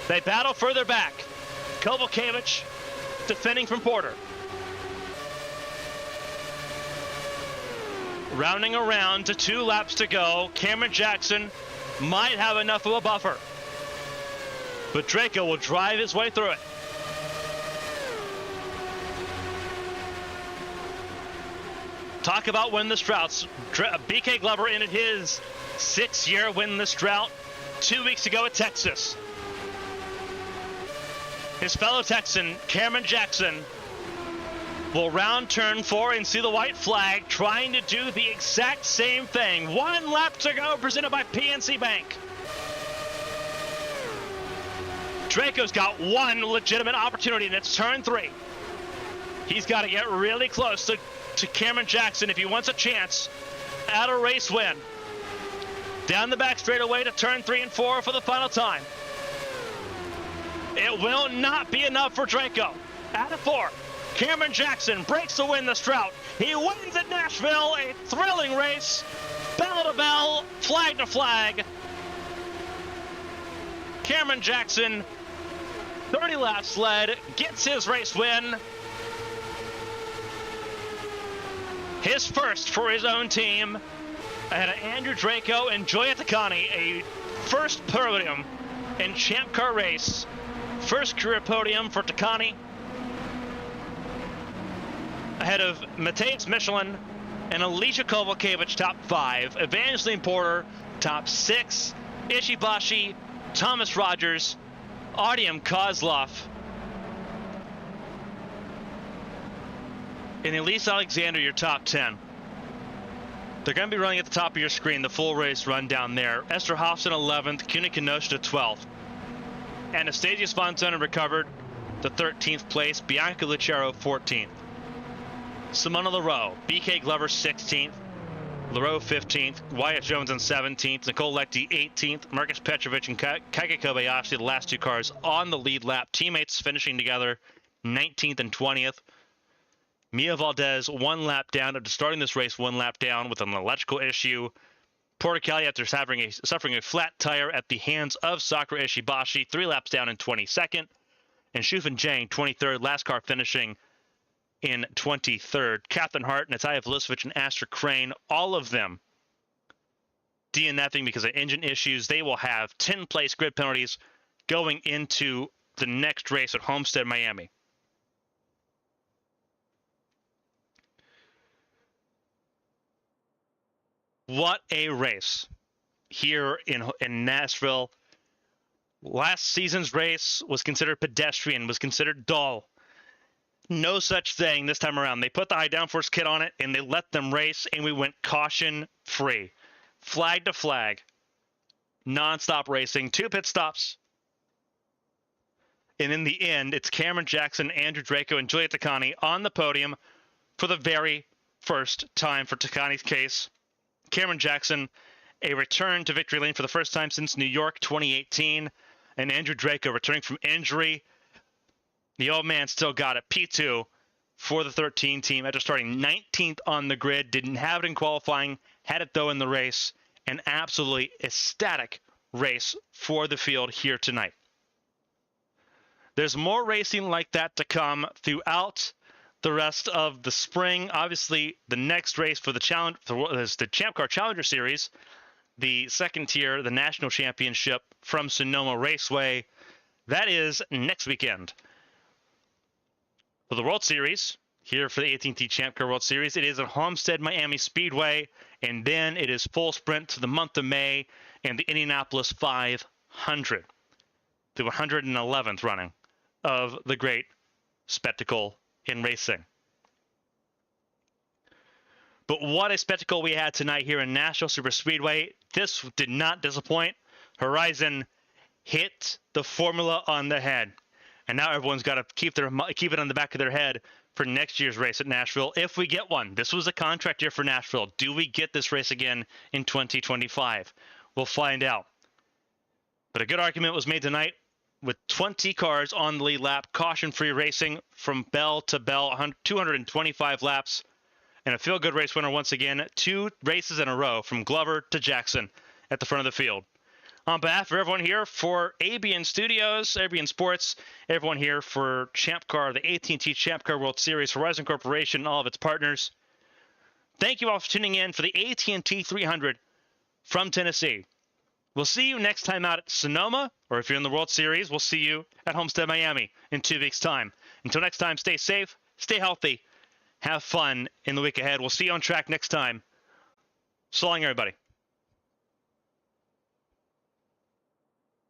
They battle further back. Kovalkiewicz defending from Porter. Rounding around to 2 laps to go. Cameron Jackson might have enough of a buffer. But Draco will drive his way through it. Talk about winless droughts. BK Glover ended his 6-year winless drought 2 weeks ago at Texas. His fellow Texan, Cameron Jackson, will round turn 4 and see the white flag, trying to do the exact same thing. 1 lap to go, presented by PNC Bank. Draco's got 1 legitimate opportunity, and it's turn 3. He's got to get really close to Cameron Jackson if he wants a chance at a race win. Down the back straightaway to turn 3 and 4 for the final time. It will not be enough for Draco. Out of 4. Cameron Jackson breaks the winless drought. He wins at Nashville, a thrilling race. Bell to bell, flag to flag. Cameron Jackson, 30 laps led, gets his race win. His first for his own team. Ahead of Andrew Draco and Joya Takani, a first podium in Champ Car race. First career podium for Takani. Ahead of Mateus Michelin and Alicia Kovalkiewicz, top 5. Evangeline Porter, top 6. Ishibashi, Thomas Rogers, Artyom Kozlov, and Elise Alexander, your top 10. They're going to be running at the top of your screen, the full race rundown there. Esther Hofson, 11th. Cuny Kenosha, 12th. Anastasia Spontana recovered, the 13th place. Bianca Lucero, 14th. Simona Leroux, BK Glover, 16th. Leroux, 15th. Wyatt Jones in 17th. Nicole Lectie, 18th. Marcus Petrovic and Kaike Kobayashi, the last 2 cars on the lead lap. Teammates finishing together, 19th and 20th. Mia Valdez, 1 lap down after starting this race, 1 lap down with an electrical issue. Porter Kelly after suffering a flat tire at the hands of Sakura Ishibashi, 3 laps down in 22nd. And Shufan Jang, 23rd, last car finishing in 23rd. Catherine Hart, Natalia Velisevich, and Astor Crane, all of them DNFing because of engine issues. They will have 10-place grid penalties going into the next race at Homestead, Miami. What a race here in Nashville. Last season's race was considered pedestrian, was considered dull. No such thing this time around. They put the high downforce kit on it, and they let them race, and we went caution-free. Flag to flag. Non-stop racing. 2 pit stops. And in the end, it's Cameron Jackson, Andrew Draco, and Julia Takani on the podium for the very first time for Takani's case. Cameron Jackson, a return to victory lane for the first time since New York 2018. And Andrew Draco returning from injury. The old man still got it. P2 for the 13 team after starting 19th on the grid. Didn't have it in qualifying. Had it, though, in the race. An absolutely ecstatic race for the field here tonight. There's more racing like that to come throughout the rest of the spring. Obviously, the next race for the challenge is the Champ Car Challenger Series, the second tier, the national championship from Sonoma Raceway. That is next weekend. For the World Series, here for the AT&T Champ Car World Series, it is at Homestead Miami Speedway, and then it is full sprint to the month of May and the Indianapolis 500, the 111th running of the great spectacle in racing. But what a spectacle we had tonight here in Nashville Superspeedway. This did not disappoint. Horizon hit the formula on the head. And now everyone's got to keep it on the back of their head for next year's race at Nashville, if we get one. This was a contract year for Nashville. Do we get this race again in 2025? We'll find out. But a good argument was made tonight with 20 cars on the lead lap, caution-free racing from bell to bell, 225 laps, and a feel-good race winner once again, 2 races in a row from Glover to Jackson at the front of the field. On behalf of everyone here for ABN Studios, ABN Sports, everyone here for Champ Car, the AT&T Champ Car World Series, Horizon Corporation, all of its partners, thank you all for tuning in for the AT&T 300 from Tennessee. We'll see you next time out at Sonoma, or if you're in the World Series, we'll see you at Homestead, Miami in 2 weeks' time. Until next time, stay safe, stay healthy, have fun in the week ahead. We'll see you on track next time. So long, everybody.